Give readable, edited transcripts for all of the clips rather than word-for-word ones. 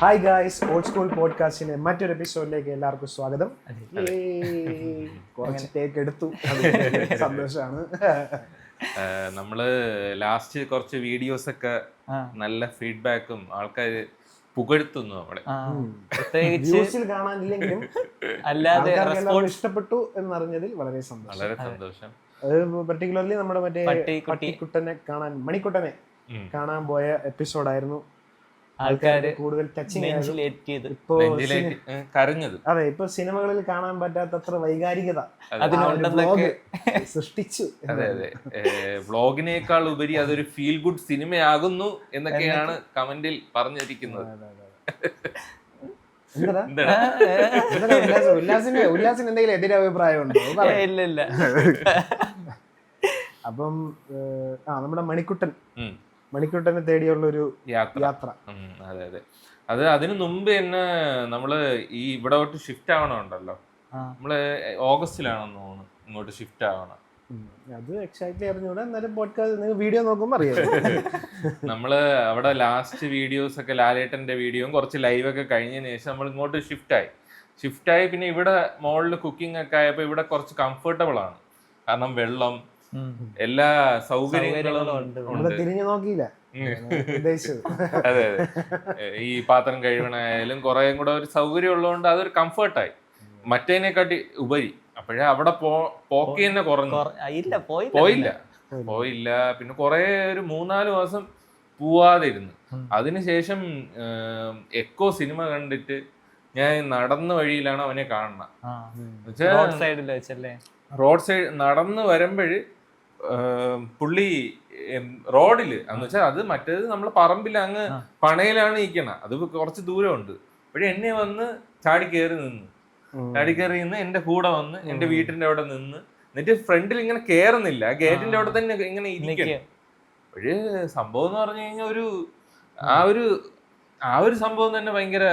Hi guys, old school പോഡ്കാസ്റ്റിന്റെ മറ്റൊരു എപ്പിസോഡിലേക്ക് എല്ലാവർക്കും സ്വാഗതം. കുറച്ച് ടേക്ക് എടുത്തു, സന്തോഷമാണ്. നമ്മള് ലാസ്റ്റ് കുറച്ച് വീഡിയോസ് ഒക്കെ നല്ല ഫീഡ്ബാക്കും ആൾക്കാർ പുകഴ്ത്തുന്നു നമ്മളെ. വ്യൂസിൽ കാണാനില്ലെങ്കിലും അല്ലാതെ ഇഷ്ടപ്പെട്ടു എന്നറിഞ്ഞതിൽ വളരെ സന്തോഷം. അത് പെർട്ടിക്കുലർലി നമ്മുടെ മറ്റേ പട്ടിക്കുട്ടനെ കാണാൻ, മണിക്കുട്ടനെ കാണാൻ പോയ എപ്പിസോഡായിരുന്നു. ആൾക്കാര് കൂടുതൽ ടച്ചിങ് കരഞ്ഞത്. അതെ, ഇപ്പൊ സിനിമകളിൽ കാണാൻ പറ്റാത്തത്ര വൈകാരികത സൃഷ്ടിച്ചു. അതെ അതെ, വ്ളോഗിനേക്കാൾ ഉപരി അതൊരു ഫീൽ ഗുഡ് സിനിമയാകുന്നു എന്നൊക്കെയാണ് കമന്റിൽ പറഞ്ഞിരിക്കുന്നത്. ഉല്ലാസിന് എന്തെങ്കിലും എതിരഭിപ്രായം ഉണ്ടോ? ഇല്ല. അപ്പം നമ്മുടെ മണിക്കുട്ടനെ തേടിയുള്ളൊരു യാത്ര. അതെ അതെ, അത് അതിനു മുമ്പ് തന്നെ നമ്മള് ഈ ഇവിടെ ഷിഫ്റ്റ് ആവണമുണ്ടല്ലോ. നമ്മള് ഓഗസ്റ്റിലാണെന്ന് തോന്നുന്നു ഇങ്ങോട്ട് ഷിഫ്റ്റ് ആവണം. അത് എക്സാക്ട്ലി അറിഞ്ഞൂടാ, എന്നാലും പോഡ്കാസ്റ്റ് വീഡിയോ നോക്കുമ്പോ അറിയാം. നമ്മള് അവിടെ ലാസ്റ്റ് വീഡിയോസ് ഒക്കെ ലാലേട്ടന്റെ വീഡിയോയും കുറച്ച് ലൈവ് ഒക്കെ കഴിഞ്ഞതിന് ശേഷം നമ്മൾ ഇങ്ങോട്ട് ഷിഫ്റ്റായി. പിന്നെ ഇവിടെ മോളിൽ കുക്കിംഗ് ഒക്കെ ആയപ്പോ ഇവിടെ കുറച്ച് കംഫർട്ടബിൾ ആണ്. കാരണം വെള്ളം, എല്ലാ സൗകര്യങ്ങളും തിരിഞ്ഞു നോക്കിയില്ല. അതെ അതെ, ഈ പാത്രം കഴിവണായാലും കുറെ കൂടെ ഒരു സൗകര്യം ഉള്ളതുകൊണ്ട് അതൊരു കംഫർട്ടായി മറ്റേതിനെക്കാട്ടി ഉപരി. അപ്പോഴേ അവിടെ പോക്കി തന്നെ കുറഞ്ഞു. പോയില്ല. പിന്നെ കുറെ ഒരു 3-4 മാസം പോവാതെ ഇരുന്നു. അതിനുശേഷം എക്കോ സിനിമ കണ്ടിട്ട് ഞാൻ നടന്ന വഴിയിലാണ് അവനെ കാണുന്നത്. റോഡ് സൈഡ് നടന്ന് വരുമ്പോഴ് പുള്ളി റോഡില് എന്ന് വെച്ചാൽ അത് മറ്റേത് നമ്മള് പറമ്പിൽ അങ്ങ് പണയിലാണ് നിൽക്കണ, അത് കുറച്ച് ദൂരമുണ്ട്. അപ്പോഴേ എന്നെ വന്ന് ചാടി കയറി നിന്ന് എന്റെ കൂടെ വന്ന് എന്റെ വീട്ടിന്റെ അവിടെ നിന്ന്, എന്നിട്ട് ഫ്രണ്ടിൽ ഇങ്ങനെ കേറുന്നില്ല, ഗേറ്റിന്റെ അവിടെ തന്നെ ഇങ്ങനെ ഇരിക്കണം. അപ്പോഴ് സംഭവം എന്ന് പറഞ്ഞു കഴിഞ്ഞാൽ ആ ഒരു സംഭവം തന്നെ ഭയങ്കര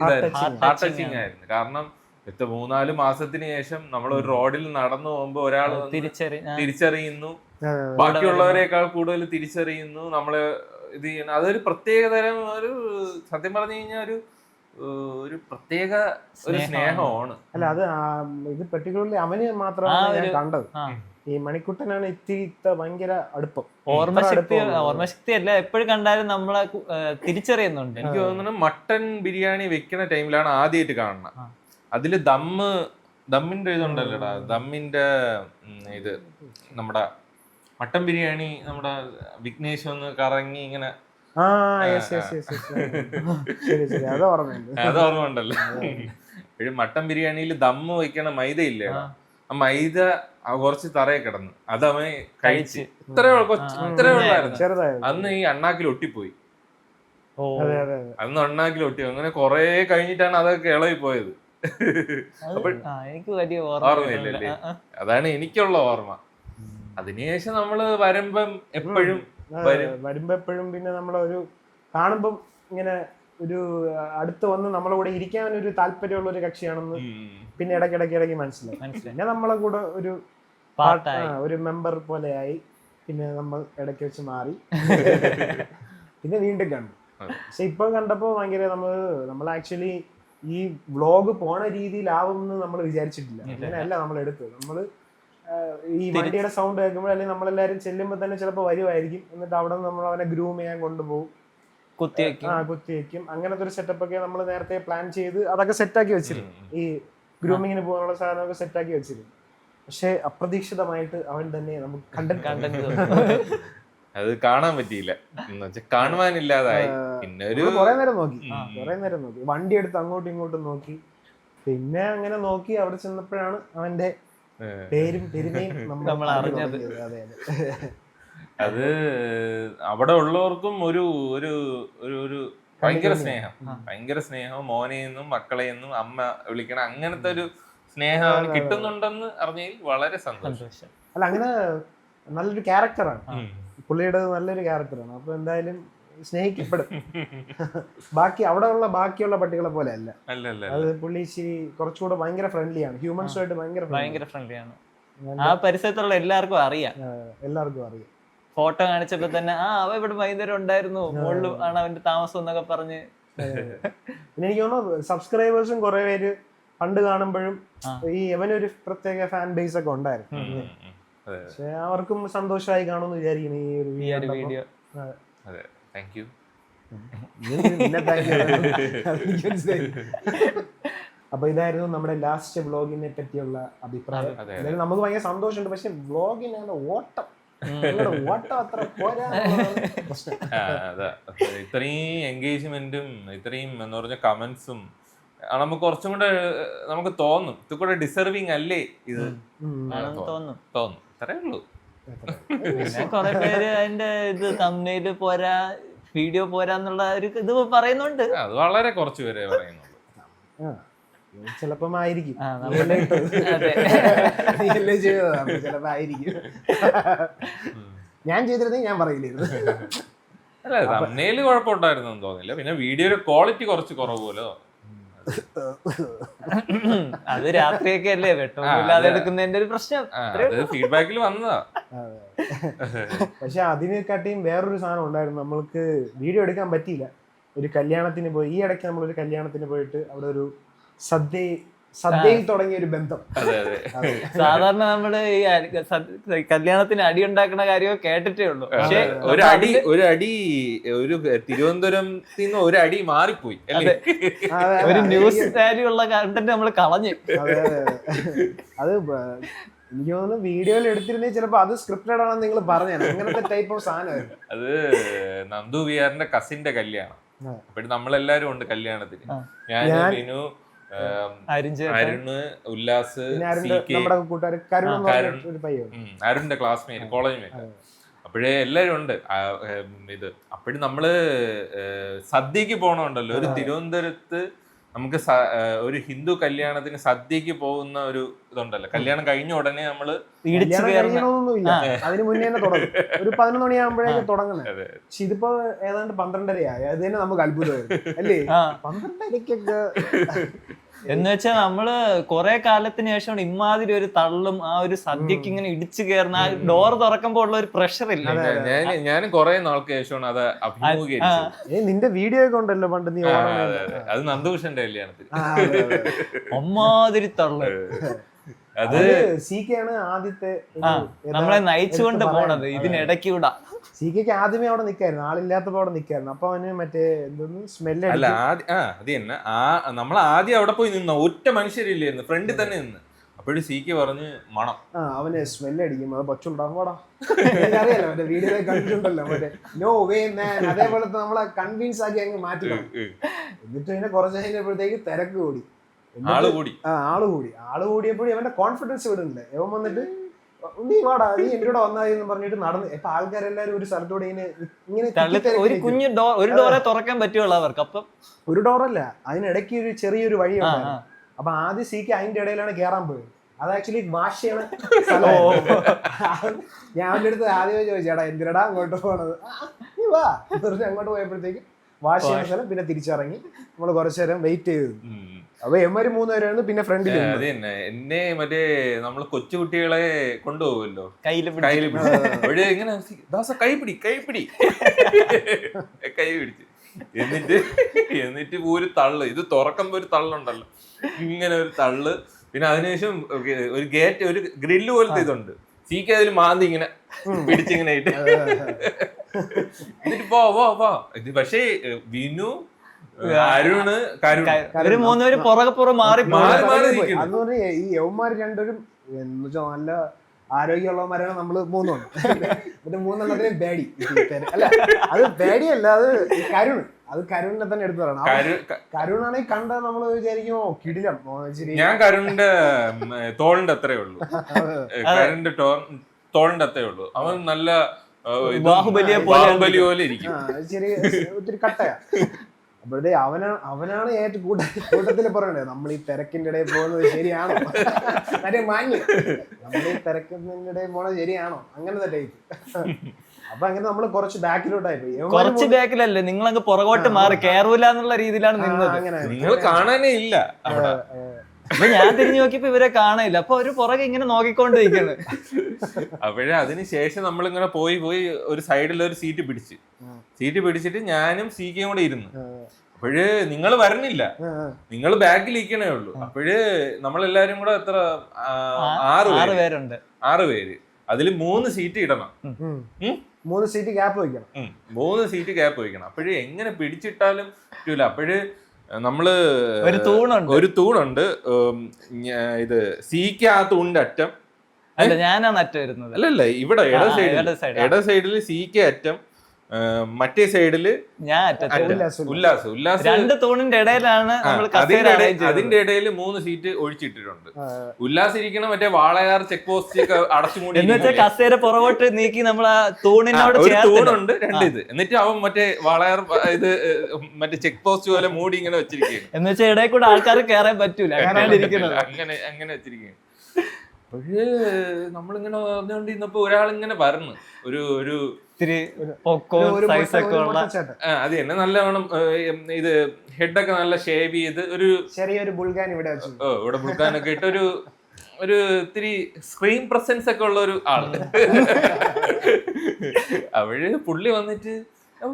ഹാർട്ട് ടച്ചിങ് ആയിരുന്നു. കാരണം 3-4 മാസത്തിന് ശേഷം നമ്മൾ ഒരു റോഡിൽ നടന്നു പോകുമ്പോ ഒരാൾ തിരിച്ചറിയുന്നു, ബാക്കിയുള്ളവരെക്കാൾ കൂടുതൽ തിരിച്ചറിയുന്നു, നമ്മള് ഇത് ചെയ്യണം. അതൊരു പ്രത്യേകതരം സത്യം പറഞ്ഞു കഴിഞ്ഞാൽ ഒരു പ്രത്യേക ഒരു സ്നേഹമാണ്. അല്ല, ഇത് പെർട്ടിക്കുലർലി അവന് മാത്രമാണ് ഞാൻ കണ്ടത്. ഈ മണിക്കുട്ടനാണ് ഇത്തിരി ഭയങ്കര അടുപ്പം. ഓർമ്മശക്തി അല്ല, എപ്പോഴും കണ്ടാലും നമ്മളെ തിരിച്ചറിയുന്നുണ്ട്. എനിക്ക് തോന്നുന്നു മട്ടൻ ബിരിയാണി വെക്കുന്ന ടൈമിലാണ് ആദ്യമായിട്ട് കാണുന്നത്. അതില് ദമ്മിന്റെ ഇതുണ്ടല്ലോടാ, ദമ്മിന്റെ ഇത് നമ്മുടെ മട്ടൻ ബിരിയാണി നമ്മുടെ വിഘ്നേഷ് ഒന്ന് കറങ്ങി ഇങ്ങനെ അത് ഓർമ്മ ഉണ്ടല്ലോ. മട്ടൻ ബിരിയാണിയിൽ ദമ്മ് വയ്ക്കണ മൈദ ഇല്ലേ, ആ മൈദ കുറച്ച് തറയെ കിടന്നു, അത് അവൻ കഴിച്ച് ഇത്രേ ഉള്ളായിരുന്നു. അന്ന് ഈ അണ്ണാക്കിൽ ഒട്ടിപ്പോയി. അന്ന് അണ്ണാക്കിൽ ഒട്ടി. അങ്ങനെ കൊറേ കഴിഞ്ഞിട്ടാണ് അതൊക്കെ ഇളകി പോയത്. ഓർമ്മയില്ലല്ലേ? അതാണ് എനിക്കുള്ള ഓർമ്മ. അതിനുശേഷം നമ്മള് വരുമ്പം എപ്പോഴും പിന്നെ നമ്മളൊരു കാണുമ്പം ഇങ്ങനെ ഒരു അടുത്ത് വന്ന് നമ്മളെ കൂടെ ഇരിക്കാൻ ഒരു താല്പര്യമുള്ള ഒരു കക്ഷിയാണെന്ന് പിന്നെ ഇടയ്ക്കിടയ്ക്ക് മനസ്സിലായി. പിന്നെ നമ്മളെ കൂടെ ഒരു മെമ്പർ പോലെയായി. പിന്നെ നമ്മൾ ഇടയ്ക്ക് വെച്ച് മാറി, പിന്നെ വീണ്ടും കണ്ടു. പക്ഷെ ഇപ്പൊ കണ്ടപ്പോ ഭയങ്കര നമ്മൾ ആക്ച്വലി ഈ വ്ളോഗ് പോണ രീതിയിലാവുമെന്ന് നമ്മൾ വിചാരിച്ചിട്ടില്ല. അങ്ങനെയല്ല നമ്മൾ എടുത്തത്. നമ്മള് ഈ വണ്ടിയുടെ സൗണ്ട് കേൾക്കുമ്പോൾ അല്ലെങ്കിൽ നമ്മളെല്ലാരും ചെല്ലുമ്പോൾ തന്നെ ചിലപ്പോൾ വരുമായിരിക്കും. എന്നിട്ട് അവിടെ നിന്ന് നമ്മൾ അവനെ ഗ്രൂം ചെയ്യാൻ കൊണ്ടുപോകും, കുത്തിവെക്കും. അങ്ങനത്തെ ഒരു സെറ്റപ്പ് ഒക്കെ നമ്മൾ നേരത്തെ പ്ലാൻ ചെയ്ത് അതൊക്കെ സെറ്റാക്കി വെച്ചിരുന്നു. ഈ ഗ്രൂമിങ്ങിന് പോകാനുള്ള സാധനമൊക്കെ സെറ്റാക്കി വെച്ചിരുന്നു. പക്ഷെ അപ്രതീക്ഷിതമായിട്ട് അവൻ തന്നെ നമുക്ക് കണ്ടന്റ് അത് കാണാൻ പറ്റിയില്ല, കാണുവാനില്ലാതായി. പിന്നെ കുറെ നേരം നോക്കി വണ്ടി എടുത്ത് അങ്ങോട്ടും ഇങ്ങോട്ടും നോക്കി. പിന്നെ അങ്ങനെ നോക്കി അവിടെ ചെന്നപ്പോഴാണ് അവന്റെ പേരും പെരുമയും നമ്മൾ അറിഞ്ഞത്. അത് അവിടെ ഉള്ളവർക്കും ഒരു ഒരു ഒരു ഭയങ്കര സ്നേഹം മോനെയെന്നും മക്കളെയെന്നും അമ്മ വിളിക്കണം, അങ്ങനത്തെ ഒരു സ്നേഹം അവന് കിട്ടുന്നുണ്ടെന്ന് അറിഞ്ഞതിൽ വളരെ സന്തോഷം. അല്ല, അങ്ങനെ നല്ലൊരു ക്യാരക്ടറാണ് പുള്ളിയുടെ, നല്ലൊരു ക്യാരക്ടറാണ്. അപ്പൊ എന്തായാലും സ്നേഹിക്കപ്പെടും. ബാക്കിയുള്ള പട്ടികളെ പോലെ അല്ല. അത് പുള്ളി കുറച്ചുകൂടെ ഭയങ്കര ഫ്രണ്ട്ലിയാണ്, ഹ്യൂമൻസുമായിട്ട് ഭയങ്കര ഫ്രണ്ട്ലിയാണ്. ആ പരിസരത്തുള്ള എല്ലാവർക്കും അറിയാം. ഫോട്ടോ കാണിച്ചപ്പോ തന്നെ അവ ഇവിടെ വൈകുന്നേരം ഉണ്ടായിരുന്നു, മുകളിൽ ആണ് അവന്റെ താമസം എന്നൊക്കെ പറഞ്ഞ് പിന്നെ എനിക്ക് തോന്നുന്നു സബ്സ്ക്രൈബേഴ്സും കുറെ പേര് പണ്ട് കാണുമ്പോഴും ഈ ഇവനൊരു പ്രത്യേക ഫാൻ ബേസ് ഒക്കെ ഉണ്ടായിരുന്നു. പക്ഷെ അവർക്കും സന്തോഷമായി കാണുമെന്ന് വിചാരിക്കുന്നു ഈ ഒരു വീഡിയോ. അതെ, താങ്ക് യു. അപ്പൊ ഇതായിരുന്നു നമ്മുടെ ലാസ്റ്റ് വ്ളോഗിനെ പറ്റിയുള്ള അഭിപ്രായം. അതായത് നമുക്ക് ഭയങ്കര സന്തോഷമുണ്ട്, പക്ഷെ വ്ളോഗിനാണ് ഓട്ടം ഓട്ടം അത്ര പോരാ. ഇത്രയും എൻഗേജ്മെന്റും ഇത്രയും എന്ന് പറഞ്ഞ കമന്റ്സും നമുക്ക് കുറച്ചും കൂടെ നമുക്ക് തോന്നും ഇത് കൂടെ ഡിസർവിങ് അല്ലേ ഇത് തോന്നും. അത്രേ ഉള്ളൂ. പിന്നെ കൊറേ പേര് അതിന്റെ ഇത് തമ്മില് പോരാ, വീഡിയോ പോരാന്നുള്ള ഒരു ഇത് പറയുന്നുണ്ട്. അത് വളരെ കുറച്ച് പേരെ പറയുന്നുള്ളൂ. ചിലപ്പം ആയിരിക്കും, ചിലപ്പോ ആയിരിക്കും. ഞാൻ ചെയ്തിരുന്നെങ്കിൽ ഞാൻ പറയില്ലായിരുന്നു. അല്ല, തമ്മില് കുഴപ്പമുണ്ടായിരുന്നു തോന്നില്ല. പിന്നെ വീഡിയോയുടെ ക്വാളിറ്റി കുറച്ച് കുറവ് പോലെ. അത് രാത്രിയൊക്കെ അല്ലേ വെട്ടമില്ലാതെ എടുക്കുന്നതിന്റെ ഒരു പ്രശ്നം. ഫീഡ്ബാക്കിൽ വന്നതാ. പക്ഷെ അതിനെക്കാട്ടിയും വേറൊരു സാധനം ഉണ്ടായിരുന്നു. നമ്മൾക്ക് വീഡിയോ എടുക്കാൻ പറ്റിയില്ല. ഒരു കല്യാണത്തിന് പോയി, ഈ ഇടയ്ക്ക് നമ്മളൊരു കല്യാണത്തിന് പോയിട്ട് അവിടെ ഒരു സദ്യയിൽ തുടങ്ങിയ ഒരു ബന്ധം. സാധാരണ നമ്മള് ഈ കല്യാണത്തിന് അടി ഉണ്ടാക്കുന്ന കാര്യം കേട്ടിട്ടേ ഉള്ളൂ. പക്ഷെ ഒരു തിരുവനന്തപുരത്തിൽ നിന്ന് ഒരു അടി മാറിപ്പോയി. ഒരു ന്യൂസ് വാല്യൂ ഉള്ള കണ്ടന്റ് നമ്മൾ കളഞ്ഞു. അത് എനിക്ക് തോന്നുന്നു വീഡിയോയിൽ എടുത്തിരുന്നേ ചിലപ്പോ അത് സ്ക്രിപ്റ്റഡ് ആണെന്ന് നിങ്ങൾ പറഞ്ഞു. അങ്ങനത്തെ ടൈപ്പ് ഓഫ് സാധനമായിരുന്നു അത്. നന്ദു വിയാറിന്റെ കസിന്റെ കല്യാണം. അപ്പൊ നമ്മളെല്ലാരും ഉണ്ട് കല്യാണത്തിന്. ഞാൻ, വിനു, അരുണ്, ഉല്ലാസ്, അരുണിന്റെ ക്ലാസ്മേറ്റ്, കോളേജ് മേറ്റ്. അപ്പോഴേ എല്ലാരും ഉണ്ട്. അപ്പോഴും നമ്മള് സദ്യക്ക് പോണുണ്ടല്ലോ. ഒരു തിരുവനന്തപുരത്ത് നമുക്ക് ഒരു ഹിന്ദു കല്യാണത്തിന് സദ്യക്ക് പോകുന്ന ഒരു ഇതുണ്ടല്ലോ. കല്യാണം കഴിഞ്ഞ ഉടനെ നമ്മള് അതിന് മുന്നേ തന്നെ തുടങ്ങും. ഒരു 11 മണിയാകുമ്പോഴേക്കും തുടങ്ങുന്നത്. പക്ഷെ ഇതിപ്പോ ഏതാണ്ട് 12:30 അത് തന്നെ നമുക്ക് അത്ഭുതമായിരുന്നു അല്ലേ? 12:30 എന്ന് വെച്ചാൽ നമ്മള് കൊറേ കാലത്തിന് ശേഷം ഇമാതിരി ഒരു തള്ളും ആ ഒരു സദ്യക്ക് ഇങ്ങനെ ഇടിച്ചു കയറുന്ന ആ ഡോർ തുറക്കുമ്പോ ഉള്ള ഒരു പ്രഷർ ഇല്ല. ഞാൻ കൊറേ നാൾക്ക് ശേഷമാണ് അത് അഭിമുഖീകരിച്ചത്. നിന്റെ വീഡിയോ ഒക്കെ ഉണ്ടല്ലോ പണ്ട് നീ. അത് നന്ദുഭൂഷന്റെ കല്യാണത്തിൽ അമ്മാതിരി തള്ളു. അത് സീക്കയാണ് ആദ്യത്തെ നമ്മളെ നയിച്ചുകൊണ്ട് പോണത്. ഇതിനിടയ്ക്ക് വിടാ സീക്കയ്ക്ക് ആദ്യമേ അവിടെ നിക്കായിരുന്നു, ആളില്ലാത്തപ്പോ അവിടെ നിക്കായിരുന്നു. അപ്പൊ അവന് മറ്റേ എന്തോന്ന് സ്മെല്ല്. അല്ല, അത് തന്നെ നമ്മൾ ആദ്യം അവിടെ പോയി നിന്ന ഒറ്റ മനുഷ്യരില്ലായിരുന്നു, ഫ്രണ്ടിൽ തന്നെ നിന്ന്. അപ്പോഴും സീക്ക് പറഞ്ഞ് മണം. അവന് സ്മെല്ല് അടിക്കും, അത് പച്ചുണ്ടാകും. പോടാ, അറിയാലോ മറ്റേ വീഡിയോ കണ്ടിട്ടുണ്ടല്ലോ മറ്റേ നോ വേ മാൻ. അതേപോലത്തെ നമ്മളെ കൺവിൻസ് ആക്കി അങ്ങ് മാറ്റി. എന്നിട്ട് പിന്നെ കുറച്ച് കഴിഞ്ഞപ്പോഴത്തേക്ക് തിരക്ക് കൂടി, ആള് കൂടിയപ്പോഴും അവന്റെ കോൺഫിഡൻസ് വിടുന്നില്ല. ഇവൻ വന്നിട്ട് നീ വാടാ, നീ എന്റെ കൂടെ വന്നാന്ന് പറഞ്ഞിട്ട് നടന്ന്. ഇപ്പൊ ആൾക്കാരെല്ലാരും ഒരു സ്ഥലത്തൂടെ ഇങ്ങനെ ഒരു കുഞ്ഞു ഡോർ, ഒരു ഡോറെ തുറക്കാൻ പറ്റുള്ളൂ അവർക്ക്. അപ്പം ഒരു ഡോറല്ല, അതിനിടയ്ക്ക് ഒരു ചെറിയൊരു വഴി ഉണ്ടായിരുന്നു. അപ്പൊ ആദ്യം സീക്ക് അതിന്റെ ഇടയിലാണ് കേറാൻ പോയത്. അത് ആക്ച്വലി വാഷ് ചെയ്യണ സ്ഥലം. ഞാൻ അവന്റെ അടുത്ത് ആദ്യമേ ചോദിച്ചേടാ എന്തിനടാ അങ്ങോട്ട് പോണത്? നീ വാ അങ്ങോട്ട് പോയപ്പോഴത്തേക്ക് വാഷ് ചെയ്യുന്ന സ്ഥലം. പിന്നെ തിരിച്ചിറങ്ങി നമ്മള് കുറച്ചു നേരം വെയിറ്റ് ചെയ്തു. അപ്പൊ എമ്മര് 3 പേരാണ്. പിന്നെ ഫ്രണ്ടിൽ എന്നെ മറ്റേ നമ്മള് കൊച്ചുകുട്ടികളെ കൊണ്ടുപോകുമല്ലോ, കയ്യില് ഇങ്ങനെ കൈപിടി കൈ പിടിച്ച് എന്നിട്ട് ഒരു തള്ളു. ഇത് തുറക്കുമ്പോ ഒരു തള്ളുണ്ടല്ലോ, ഇങ്ങനെ ഒരു തള്ളു. പിന്നെ അതിനുശേഷം ഒരു ഗേറ്റ്, ഒരു ഗ്രില്ല് പോലത്തെ ഇതുണ്ട്. സീക്ക് അതിൽ മാന്തി ഇങ്ങനെ പിടിച്ചിങ്ങനെ ആയിട്ട് എന്നിട്ട് പോ. ഇത് പക്ഷേ വിനു, അരുണ്, ഒരു 3 പേര് പുറകെ മാറി. അന്ന് പറഞ്ഞ ഈ യവന്മാര് രണ്ടുപേരും എന്ന് വെച്ചാൽ നല്ല ആരോഗ്യമുള്ളവന്മാരാണ് നമ്മള് 3 മറ്റേ 3 പേടി. അല്ല, അത് പേടിയല്ല, അത് കരുണിനെ തന്നെ എടുത്തു പറയണം. കരുണാണെങ്കിൽ കണ്ട നമ്മള് വിചാരിക്കുമോ കിടിലം. ഞാൻ കരുണിന്റെ തോളിന്റെ അത്രേ ഉള്ളൂ, കരുണിന്റെ തോളിന്റെ അത്രേ ഉള്ളൂ. അവൻ നല്ല ബാഹുബലി പോലെ ഇരിക്കും, ചെറിയ ഒത്തിരി കട്ടയാ. അപ്പോഴത്തെ അവനാണ് ഏറ്റവും കൂട്ടത്തിൽ പറയണ്ടേ, നമ്മൾ ഈ തിരക്കിന്റെ ഇടയിൽ പോകുന്നത് ശരിയാണോ? മറ്റേ മാന്യം, നമ്മൾ ഈ തിരക്കിന്റെ ഇടയിൽ പോണത് ശരിയാണോ? അങ്ങനത്തെ ടൈപ്പ്. അപ്പൊ അങ്ങനെ നമ്മള് കുറച്ച് ബാക്കിലോട്ടായി പോയി. കുറച്ച് ബാക്കിലല്ലേ, നിങ്ങളങ്ങ് പുറകോട്ട് മാറി കയറൂല എന്നുള്ള രീതിയിലാണ് നിന്നത്. നിങ്ങൾ കാണാനേ ഇല്ല. അപ്പൊ ഞാൻ തിരിഞ്ഞു നോക്കിയപ്പോ ഇവരെ കാണാനില്ല. അപ്പൊ അവര് പുറകെ ഇങ്ങനെ നോക്കിക്കൊണ്ടിരിക്കുന്നത്. അപ്പോഴേ അതിനുശേഷം നമ്മളിങ്ങനെ പോയി ഒരു സൈഡിൽ ഒരു സീറ്റ് പിടിച്ചിട്ട് ഞാനും സീക്കയും കൂടെ ഇരുന്നു. അപ്പോഴ് നിങ്ങൾ വരണില്ല, നിങ്ങൾ ബാക്കിൽ ഇരിക്കണേ ഉള്ളൂ. അപ്പോഴ് നമ്മളെല്ലാരും കൂടെ എത്ര 6 പേരുണ്ട്. 6 പേര്, അതിൽ 3 സീറ്റ് ഇടണം. 3 സീറ്റ് ഗ്യാപ്പ് വയ്ക്കണം. 3 സീറ്റ് ഗ്യാപ്പ് വയ്ക്കണം. അപ്പോഴ് എങ്ങനെ പിടിച്ചിട്ടാലും പറ്റൂല. അപ്പോഴ് നമ്മള് ഒരു തൂണുണ്ട്, ഇത് സിക്ക് ആ തൂണിന്റെ അറ്റം, ഞാനാണ് അറ്റം വരുന്നത്. അല്ലല്ല, ഇവിടെ ഇട സൈഡിൽ സിക്ക് അറ്റം, മറ്റേ സൈഡില് ഞാൻ ഉല്ലാസ് 2 തൂണിന്റെ ഇടയിലാണ്. അതിന്റെ ഇടയിൽ 3 സീറ്റ് ഒഴിച്ചിട്ടിട്ടുണ്ട്. ഉല്ലാസ് ഇരിക്കണ മറ്റേ വാളയാർ ചെക്ക് പോസ്റ്റ് അടച്ചുമൂടി എന്ന് വെച്ചാൽ കസേര പുറകോട്ട് നീക്കി നമ്മൾ ആ തൂണിനോട് തൂണുണ്ട് 2 ഇത്. എന്നിട്ട് അവൻ മറ്റേ വാളയാർ ഇത് മറ്റേ ചെക്ക് പോസ്റ്റ് പോലെ മൂടി ഇങ്ങനെ വെച്ചിരിക്കുകയാണ്. എന്ന് വെച്ചാൽ ഇടയിൽ കൂടെ ആൾക്കാർ കയറാൻ പറ്റൂല, അങ്ങനെ വെച്ചിരിക്കുകയാണ്. അപ്പോഴ് നമ്മളിങ്ങനെ വന്നുകൊണ്ടിരുന്നപ്പോ ഒരാളിങ്ങനെ വരണം, ഒരു അത് തന്നെ നല്ലവണ്ണം ഇത് ഹെഡൊക്കെ നല്ല ഷേവ് ചെയ്ത് ഒരു ചെറിയൊരു ബുൾഗാൻ ഇവിടെ ബുൾഗാനൊക്കെ ഇട്ട് ഒരു ഇത്തിരി സ്ക്രീൻ പ്രസൻസ് ഒക്കെ ഉള്ള ഒരു ആള്. അവഴ് പുള്ളി വന്നിട്ട്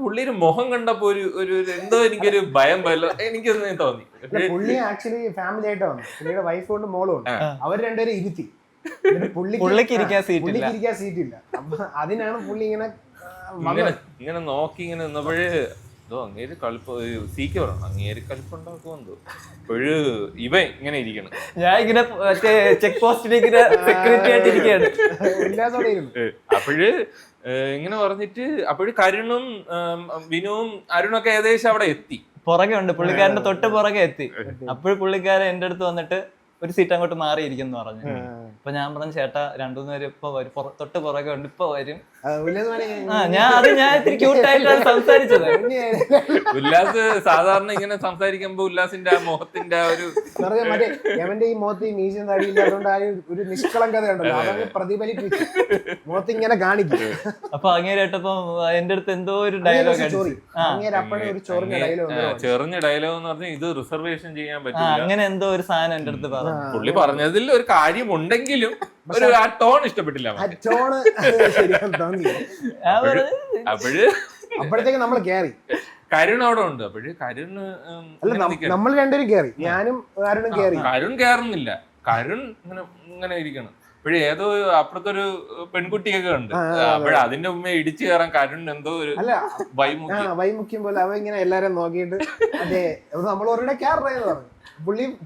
പുള്ളിയുടെ മുഖം കണ്ടപ്പോ ഒരു എന്തോ എനിക്കൊരു ഭയം പോലെ എനിക്കൊന്ന് തോന്നി. പുള്ളി ആക്ച്വലി ഫാമിലി ആയിട്ട് വന്നു, പുള്ളിയുടെ വൈഫ് കൊണ്ട് മോളും ഉണ്ട്. അവർ രണ്ടുപേരും ഇരുത്തി, പുള്ളിക്ക് ഇരിക്കാൻ സീറ്റില്ല. അതിനാണ് പുള്ളി ഇങ്ങനെ നോക്കി ഇങ്ങനെ നിന്നപ്പോഴേ എന്തോ അങ്ങേര് കളിപ്പ് സീക്ക് പറയണം, അങ്ങേര് കളിപ്പുണ്ടാക്കുമെന്തോ. അപ്പോഴ് ഇവൻ ഇങ്ങനെ ഇരിക്കണം, ഞാൻ ഇങ്ങനെ ചെക്ക് പോസ്റ്റിലേക്ക് സെക്യൂരിറ്റി ആയിട്ട് ഇരിക്കുകയാണ്. അപ്പോഴ് ഇങ്ങനെ പറഞ്ഞിട്ട് അപ്പോഴ് കരുണും വിനുവും അരുണൊക്കെ ഏകദേശം അവിടെ എത്തി, പുറകെ ഉണ്ട്, പുള്ളിക്കാരന്റെ തൊട്ട് പുറകെ എത്തി. അപ്പോഴും പുള്ളിക്കാരൻ എന്റെ അടുത്ത് വന്നിട്ട് ഒരു സീറ്റ് അങ്ങോട്ട് മാറിയിരിക്കും എന്ന് പറഞ്ഞു. അപ്പൊ ഞാൻ പറഞ്ഞു, ചേട്ടാ 2-3 പേര് ഇപ്പൊ വരും, തൊട്ട് പുറകെ ഉണ്ട്, ഇപ്പൊ വരും. ഞാൻ ഇത്തിരി ക്യൂട്ടായിട്ടാണ് സംസാരിച്ചത്. ഉല്ലാസ് സാധാരണ ഇങ്ങനെ സംസാരിക്കുമ്പോ ഉല്ലാസിന്റെ ആ മുഖത്തിന്റെ ഒരു അവന്റെ ഈ മുഖത്ത് മീശ തടിയില്ലാതുകൊണ്ട് ആ ഒരു നിഷ്കളങ്കത ഉണ്ടല്ലോ, അതങ്ങ് പ്രതിഫലിപ്പിച്ചു മുഖത്ത് ഇങ്ങനെ കാണിക്കും. അപ്പൊ അങ്ങേരേട്ടപ്പോ എന്റെ അടുത്ത് എന്തോ ഒരു ഡയലോഗ് ചെറിഞ്ഞ ഡയലോഗ് എന്ന് പറഞ്ഞാൽ ഇത് റിസർവേഷൻ ചെയ്യാൻ പറ്റില്ല, അങ്ങനെ എന്തോ ഒരു സാധനം എന്റെ അടുത്ത് പറഞ്ഞു. പുള്ളി പറഞ്ഞതിൽ ഒരു കാര്യം ഉണ്ടെങ്കിലും ഒരു ആ ടോൺ ഇഷ്ടപ്പെട്ടില്ല. അപ്പോഴത്തേക്ക് നമ്മൾ കേറി, കരുൺ അവിടെ ഉണ്ട്. അപ്പോഴ് കരുൺ നമ്മൾ രണ്ടുപേരും കേറി, ഞാനും കരുണും കേറി. കരുൺ കേറുന്നില്ല, കരുൺ ഇങ്ങനെ ഇരിക്കണം. അപ്പോഴേ ഏതോ അപ്പുറത്തൊരു പെൺകുട്ടിയൊക്കെ ഉണ്ട്, അപ്പോഴ അതിന്റെ മുമ്പേ ഇടിച്ചു കയറാൻ കരുൺ എന്തോ ഒരു വൈമുഖ്യം പോലെ അവ ഇങ്ങനെ എല്ലാരും നോക്കിയിട്ട് അതെ നമ്മൾ ഒരിടെ കേറേന്ന് പറഞ്ഞു.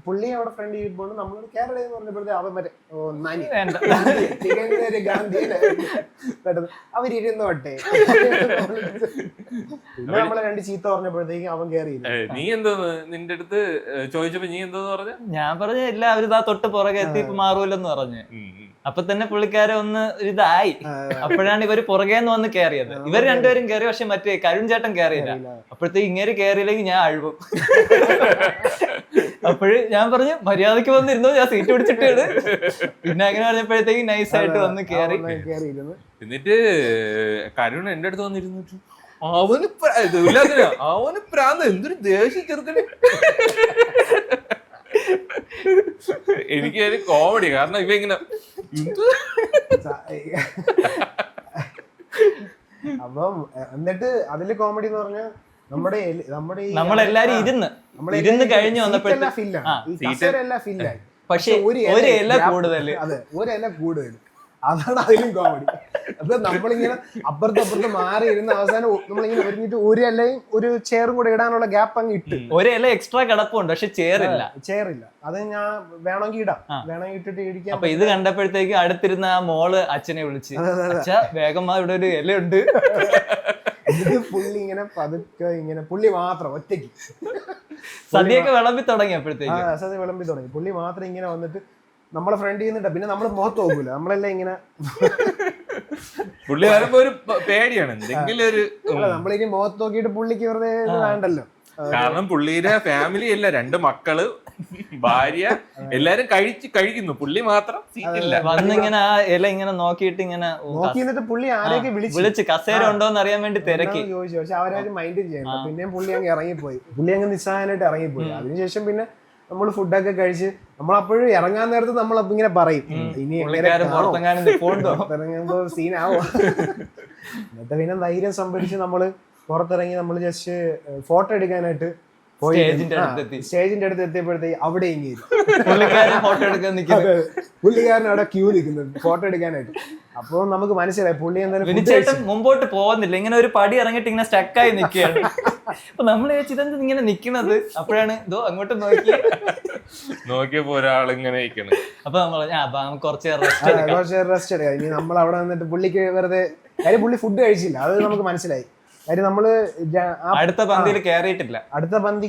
പുള്ളി അവിടെ ഫ്രണ്ട് ഇരിപ്പോൾ നമ്മളോട് കേരള എന്ന് പറഞ്ഞപ്പോഴത്തെ അവൻ മറ്റേ അവരിരുന്നോട്ടെ, പിന്നെ നമ്മളെ 2 ചീത്ത പറഞ്ഞപ്പോഴത്തേക്ക് അവൻ കേറി. നീ എന്തോ നിന്റെ അടുത്ത് ചോദിച്ചപ്പോ നീ എന്തോന്ന് പറഞ്ഞു? ഞാൻ പറഞ്ഞു ഇല്ല, അവരിതാ തൊട്ട് പുറകെ എത്തി, ഇപ്പൊ മാറൂലെന്ന് പറഞ്ഞു. അപ്പൊ തന്നെ പുള്ളിക്കാരെ ഒന്ന് ഇതായി. അപ്പോഴാണ് ഇവര് പുറകേന്ന് വന്ന് കേറിയത്. ഇവർ രണ്ടുപേരും കേറി, പക്ഷെ മറ്റേ കരുൺ ചേട്ടൻ കേറിയില്ല. അപ്പോഴത്തേക്ക് ഇങ്ങനെ കേറിയില്ലെങ്കിൽ ഞാൻ അഴുവും. അപ്പോഴ് ഞാൻ പറഞ്ഞു മര്യാദക്ക് വന്നിരുന്നു, ഞാൻ സീറ്റ് പിടിച്ചിട്ടാണ്. പിന്നെ അങ്ങനെ പറഞ്ഞപ്പോഴത്തേക്ക് നൈസായിട്ട് വന്ന് കേറി. എന്നിട്ട് കരുൺ എന്റെ അടുത്ത് വന്നിരുന്നിട്ട് അവന് പ്രാന്ത്, എന്തൊരു ദേഷ്യം ചെറുക്കന്. എനിക്ക് കോമഡി, കാരണം ഇവ ഇങ്ങനെ അപ്പം എന്നിട്ട് അതില് കോമഡി എന്ന് പറഞ്ഞാൽ നമ്മളെല്ലാരും ഇരുന്ന് കഴിഞ്ഞ് വന്നപ്പോഴത്തേക്ക് ഫില്ലായി. പക്ഷെ ഒരു ഇല കൂടുതൽ, അതെ ഒരു ഇല കൂടുതൽ, അതാണ് അതിലും കോമഡി. അപ്പൊ നമ്മളിങ്ങനെ അപ്പുറത്തപ്പുറത്ത് മാറി ഇരുന്ന് അവസാനം നമ്മളിങ്ങനെ ഒരുങ്ങിട്ട് ഒരു ഇലയും ഒരു ചെയറും കൂടെ ഇടാനുള്ള ഗ്യാപ്പ് അങ്ങ് ഇട്ട്. ഒരു ഇല എക്സ്ട്രാ കിടപ്പുണ്ട്, പക്ഷെ ചെയറില്ല. അത് ഞാൻ വേണമെങ്കിൽ ഇടാം, വേണമെങ്കിൽ ഇട്ടിട്ട് ഇടിക്കാം. അപ്പൊ ഇത് കണ്ടപ്പോഴത്തേക്ക് അടുത്തിരുന്ന ആ മോള് അച്ഛനെ വിളിച്ച്, അച്ഛാ വേഗം ഇവിടെ ഒരു ഇലയുണ്ട്. പുള്ളി ഇങ്ങനെ പതുക്കെ ഇങ്ങനെ, പുള്ളി മാത്രം ഒറ്റയ്ക്ക് സദ്യയൊക്കെ വിളമ്പി തുടങ്ങിയപ്പോഴത്തേക്ക്, സദ്യ വിളമ്പി തുടങ്ങി. പുള്ളി മാത്രം ഇങ്ങനെ വന്നിട്ട് നമ്മളെ ഫ്രണ്ട് ചെയ്യുന്നുണ്ട്. പിന്നെ നമ്മള് മുഖത്ത് നോക്കൂല, നമ്മളെല്ലാം ഇങ്ങനെ പുള്ളി വരുമ്പോ ഒരു പേടിയാണ് എന്തെങ്കിലും ഒരു, നമ്മളിനി മുഖത്ത് നോക്കിയിട്ട് പുള്ളിക്ക് വെറുതെ വേണ്ടല്ലോ. കാരണം പുള്ളിയുടെ ഫാമിലി അല്ല, 2 മക്കള്, ഭാര്യ, എല്ലാരും കഴിക്കുന്നു, പുള്ളി മാത്രം സീറ്റില്ല. വന്നിങ്ങനെ ആ ഇല ഇങ്ങനെ നോക്കിയിട്ട് ഇങ്ങനെ നോക്കിയിട്ട് പുള്ളി ആരെയൊക്കെ വിളിച്ച് കസേര ഉണ്ടോന്ന് അറിയാൻ വേണ്ടി തിരക്കി ചോദിച്ചു. പക്ഷെ അവരാരും മൈൻഡ് ചെയ്യണ്ട. പിന്നെയും പുള്ളി അങ്ങ് ഇറങ്ങിപ്പോയി, പുള്ളി അങ്ങ് നിസ്സാരമായിട്ട് ഇറങ്ങിപ്പോയി. അതിനുശേഷം പിന്നെ നമ്മൾ ഫുഡൊക്കെ കഴിച്ച് നമ്മളപ്പോഴും ഇറങ്ങാൻ നേരത്ത് നമ്മളപ്പോ ഇങ്ങനെ പറയും, ഇനി ഇറങ്ങുമ്പോ സീനാവോ. എന്നിട്ട് പിന്നെ ധൈര്യം സംഭരിച്ച് നമ്മള് പുറത്തിറങ്ങി. നമ്മൾ ജസ്റ്റ് ഫോട്ടോ എടുക്കാനായിട്ട് സ്റ്റേജിന്റെ അടുത്തെത്തി. സ്റ്റേജിന്റെ അടുത്ത് എത്തിയപ്പോഴത്തേക്ക് അവിടെ ഇങ്ങനെ പുള്ളിക്കാരൻ ഫോട്ടോ എടുക്കാൻ നിൽക്കുന്നത്. പുള്ളിക്കാരൻ അവിടെ ക്യൂ നിൽക്കുന്നുണ്ട് ഫോട്ടോ എടുക്കാനായിട്ട്. അപ്പൊ നമുക്ക് മനസ്സിലായി പുള്ളി എന്തായാലും വിനിച്ചേട്ടൻ മുമ്പോട്ട് പോകുന്നില്ല, ഇങ്ങനെ ഒരു പടി ഇറങ്ങിയിട്ട് ഇങ്ങനെ സ്റ്റക്കായി നിൽക്കുകയാണ്. അപ്പൊ നമ്മൾ ഇതെന്ത് ഇങ്ങനെ നിക്കുന്നത്, അപ്പോഴാണ് ഇതോ അങ്ങോട്ട് നോക്കിയപ്പോ ഒരാളിങ്ങനെ ഇരിക്കണം. അപ്പൊ നമ്മൾ കുറച്ച് റെസ്റ്റ് എടുക്കാം. ഇനി നമ്മൾ അവിടെ വന്നിട്ട് പുള്ളിക്ക് വെറുതെ കാര്യം പുള്ളി ഫുഡ് കഴിച്ചില്ല, അത് നമുക്ക് മനസ്സിലായി. കാര്യം നമ്മള് അടുത്ത പന്തിയിൽ കയറിയിട്ടില്ല. അടുത്ത പന്തി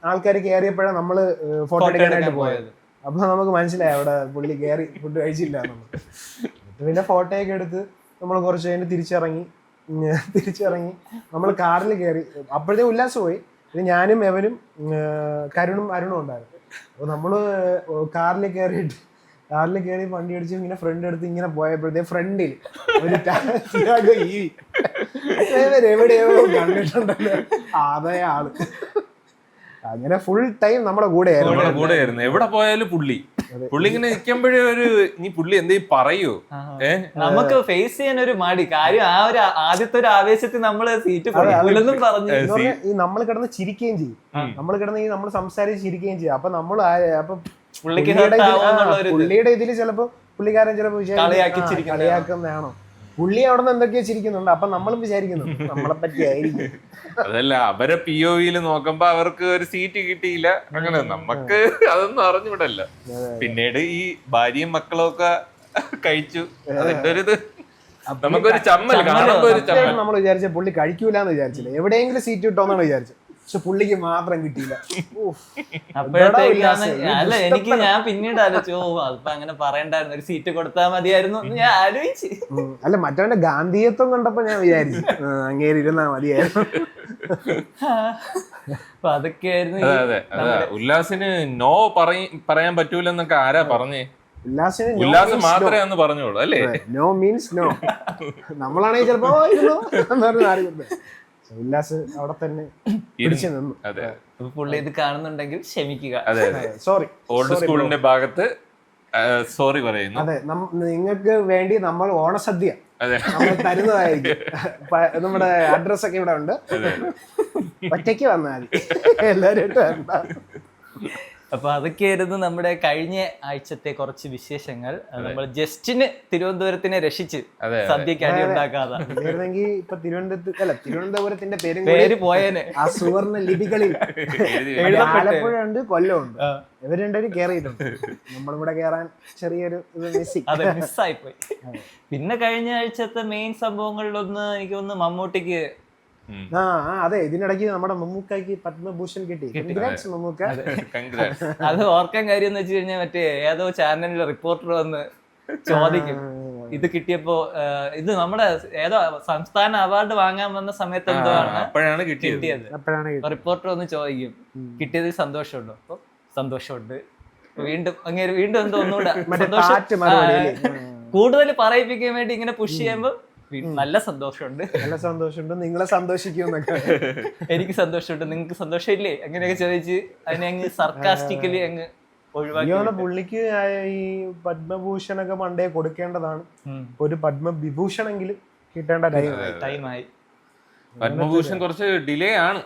ആൾക്കാർ കയറിയപ്പോഴാണ് നമ്മള് ഫോട്ടോ എടുക്കാനായിട്ട് പോയത്. അപ്പൊ നമുക്ക് മനസ്സിലായി അവിടെ പുള്ളി കയറി ഫുഡ് കഴിച്ചില്ല എന്നുള്ളത്. പിന്നെ ഫോട്ടോയൊക്കെ എടുത്ത് നമ്മൾ കുറച്ച് കഴിഞ്ഞ് തിരിച്ചിറങ്ങി നമ്മൾ കാറിൽ കയറി. അപ്പോഴത്തെ ഉല്ലാസ് പോയി. പിന്നെ ഞാനും എവനും കരുണും അരുണും ഉണ്ടായിരുന്നു. അപ്പൊ നമ്മള് കാറിൽ കയറി വണ്ടി അടിച്ച് ഇങ്ങനെ ഫ്രണ്ട് എടുത്ത് ഇങ്ങനെ പോയപ്പോഴത്തേ ഫ്രണ്ടിൽ ഒരു എവിടെയോ കണ്ടിട്ടുണ്ടല്ലോ അതേ ആള്. അങ്ങനെ ഫുൾ ടൈം നമ്മുടെ കൂടെയായിരുന്നു. എവിടെ പോയാലും പുള്ളി ഇങ്ങനെ നിൽക്കുമ്പോഴേ നീ പുള്ളി എന്തേലും പറയൂ. നമുക്ക് ഫേസ് ചെയ്യാൻ ഒരു മടി. കാര്യം ആ ഒരു ആദ്യത്തെ ഒരു ആവേശത്തിൽ നമ്മള് സീറ്റ് കൊടുക്കൂലെന്നും പറഞ്ഞു. ഈ നമ്മൾ കിടന്ന് ചിരിക്കുകയും ചെയ്യും, നമ്മൾ സംസാരിച്ച് ചിരിക്കുകയും ചെയ്യും. അപ്പൊ അപ്പൊ പുള്ളിയുടെ ഇതില് ചിലപ്പോ പുള്ളിക്കാരൻ ചിലപ്പോ കളിയാക്കുന്നതാണോ, പുള്ളി അവിടെ നിന്ന് എന്തൊക്കെയോ ചിരിക്കുന്നുണ്ട്. അപ്പൊ നമ്മളും വിചാരിക്കുന്നുണ്ട് നമ്മളെ പറ്റിയായിരിക്കും. അതല്ല, അവരെ POVയിൽ നോക്കുമ്പോ അവർക്ക് ഒരു സീറ്റ് കിട്ടിയില്ല. അങ്ങനെ നമുക്ക് അതൊന്നും അറിഞ്ഞുവിടല്ല. പിന്നീട് ഈ ഭാര്യയും മക്കളും ഒക്കെ കഴിച്ചു. അതിന്റെ ഒരു ഇത് നമുക്കൊരു ചമ്മൽ കാണുമ്പോ ഒരു ചമ്മൽ. നമ്മൾ വിചാരിച്ച പുള്ളി കഴിക്കൂലെന്ന് വിചാരിച്ചില്ല, എവിടെയെങ്കിലും സീറ്റ് കിട്ടോന്നാണ് വിചാരിച്ചത്. പക്ഷെ പുള്ളിക്ക് മാത്രം കിട്ടിയില്ല. അപ്പോഴത്തേക്കാണ് അല്ല എനിക്ക് ഞാൻ പിന്നീട് ആലോചിച്ചു, അപ്പൊ അങ്ങനെ പറയണ്ടായിരുന്നു, ഒരു സീറ്റ് കൊടുത്താൽ മതിയായിരുന്നു എന്ന് ഞാൻ ആലോചിച്ച്. അല്ല മറ്റവന്റെ ഗാന്ധിയത്വം കണ്ടപ്പോ ഞാൻ വിചാരിച്ചു അങ്ങേര് ഇരുന്നാ മതിയായിരുന്നു. അപ്പൊ അതൊക്കെയായിരുന്നു. ഉല്ലാസിന് നോ പറയാൻ പറ്റൂലെന്നൊക്കെ ആരാ പറഞ്ഞേ? ഉല്ലാസ് മാത്രമേ അന്ന് പറഞ്ഞോളൂ അല്ലേ? No means no. നമ്മളാണെങ്കിൽ ചിലപ്പോ ഉല്ലാസ് അവിടെ തന്നെ പിടിച്ചു നിന്നു. പുള്ളി ഇത് കാണുന്നുണ്ടെങ്കിൽ ക്ഷമിക്കുക. സോറി. ഓൾഡ് സ്കൂളിന്റെ ഭാഗത്ത് സോറി പറയുന്നു. അതെ, നിങ്ങൾക്ക് വേണ്ടി നമ്മൾ ഓണസദ്യ നമ്മൾ തരുന്നതായിരിക്കും. നമ്മുടെ അഡ്രസ് ഒക്കെ ഇവിടെ ഉണ്ട്, ഒറ്റയ്ക്ക് വന്നാൽ മതി, എല്ലാവരും. അപ്പൊ അതൊക്കെയായിരുന്നു നമ്മുടെ കഴിഞ്ഞ ആഴ്ചത്തെ കുറച്ച് വിശേഷങ്ങൾ. നമ്മൾ ജസ്റ്റിന് തിരുവനന്തപുരത്തിനെ രക്ഷിച്ച് സദ്യക്ക് അടി ഉണ്ടാക്കാതെ ഇപ്പൊ തിരുവനന്തപുരത്തിന്റെ പേര് പോയേനെ. ആ സുവർണ ലിപികളിൽ ആലപ്പുഴ ഉണ്ട്, കൊല്ലമുണ്ട്, ഇവർ രണ്ടുപേരും കേറിയിട്ടുണ്ട്. നമ്മളിവിടെ കേറാൻ ചെറിയൊരു മിസ്സായി പോയി. പിന്നെ കഴിഞ്ഞ ആഴ്ചത്തെ മെയിൻ സംഭവങ്ങളിലൊന്ന് എനിക്ക് തോന്നുന്നു മമ്മൂട്ടിക്ക് അതെ, ഇതിനിടയ്ക്ക് നമ്മുടെ മമ്മൂക്കായ്ക്ക് പത്മഭൂഷൺ കിട്ടി. മമ്മൂക്ക. അത് ഓർക്കാൻ കാര്യം എന്ന് വെച്ച് കഴിഞ്ഞാൽ മറ്റേ ഏതോ ചാനലിലെ റിപ്പോർട്ടർ വന്ന് ചോദിക്കും, ഇത് കിട്ടിയപ്പോ ഇത് നമ്മുടെ ഏതോ സംസ്ഥാന അവാർഡ് വാങ്ങാൻ വന്ന സമയത്ത് എന്തോ ആണ് കിട്ടിയത്. റിപ്പോർട്ടർ വന്ന് ചോദിക്കും കിട്ടിയതിൽ സന്തോഷമുണ്ടോ? അപ്പൊ സന്തോഷമുണ്ട്. വീണ്ടും എന്തോ ഒന്നുകൂടെ കൂടുതൽ പറയിപ്പിക്കാൻ വേണ്ടി ഇങ്ങനെ പുഷ് ചെയ്യുമ്പോ നല്ല സന്തോഷമുണ്ട്, നിങ്ങളെ സന്തോഷിക്കുമെന്നൊക്കെ. എനിക്ക് സന്തോഷമുണ്ട്, നിങ്ങൾക്ക് സന്തോഷം ഇല്ലേ, അങ്ങനെയൊക്കെ ചോദിച്ച് അതിനെ അങ്ങ് സർക്കാസ്റ്റിക്കലി അങ്ങ് ഒഴിവാക്കി. പുള്ളിക്ക് ഈ പത്മഭൂഷണൊക്കെ പണ്ടേ കൊടുക്കേണ്ടതാണ്. ഒരു പത്മവിഭൂഷണെങ്കിലും കിട്ടേണ്ട ടൈമായി. പത്മഭൂഷൺ കുറച്ച് ഡിലേ ആണ്,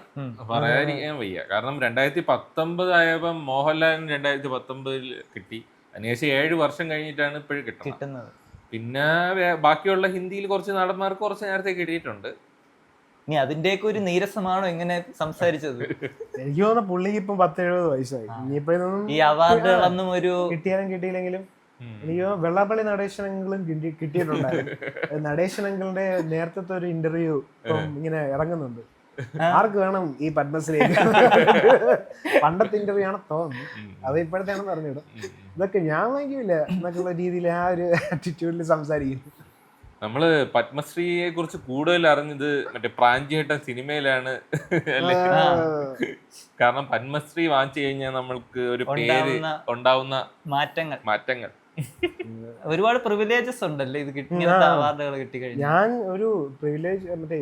പറയാതിരിക്കാൻ വയ്യ. കാരണം 2019 ആയപ്പോ മോഹൻലാലിന് 2019 കിട്ടി. അതിനുശേഷം 7 വർഷം കഴിഞ്ഞിട്ടാണ് ഇപ്പോഴും കിട്ടുന്നത്. പിന്നെ ബാക്കിയുള്ള ഹിന്ദിയിൽ കുറച്ച് നടന്മാർക്ക് കുറച്ച് നേരത്തെ കിട്ടിയിട്ടുണ്ട്. ഇനി അതിന്റെയൊക്കെ ഒരു നീരസമാണോ ഇങ്ങനെ സംസാരിച്ചത്? എനിക്ക് തോന്നുന്നു പുള്ളിക്ക് ഇപ്പം 10-70 വയസ്സായി. ഇനിയിപ്പോ ഈ അവാർഡുകളൊന്നും ഒരു കിട്ടിയാലും കിട്ടിയില്ലെങ്കിലും എനിക്ക് വെള്ളാപ്പള്ളി നടേശനങ്ങളും കിട്ടിയിട്ടുണ്ടായിരുന്നു. നടേശനങ്ങളുടെ നേരത്തെ ഒരു ഇന്റർവ്യൂ ഇങ്ങനെ ഇറങ്ങുന്നുണ്ട്. ആർക്ക് വേണം ഈ പത്മശ്രീ? പണ്ടത്തെ ഇന്റർവ്യൂ ആണ് തോന്നുന്നു, അത് ഇപ്പോഴത്തെ ആണെന്ന് പറഞ്ഞിടും. ഇതൊക്കെ ഞാൻ വാങ്ങിക്കില്ല എന്നൊക്കെയുള്ള രീതിയിൽ ആ ഒരു ആറ്റിറ്റ്യൂഡിൽ സംസാരിക്കുന്നു. നമ്മള് പത്മശ്രീയെ കുറിച്ച് കൂടുതൽ അറിഞ്ഞത് മറ്റേ പ്രാഞ്ചിയേട്ടൻ സിനിമയിലാണ് അല്ലേ? കാരണം പത്മശ്രീ വാങ്ങിച്ചു കഴിഞ്ഞാൽ നമ്മൾക്ക് ഒരു പേര് ഉണ്ടാവുന്ന മാറ്റങ്ങൾ ഒരുപാട് പ്രിവിലേജസ് ഉണ്ടല്ലേ ഇത് ഇങ്ങനത്തെ അവാർഡുകൾ കിട്ടി കഴിഞ്ഞാൽ. ഞാൻ ഒരു പ്രിവിലേജ് മറ്റേ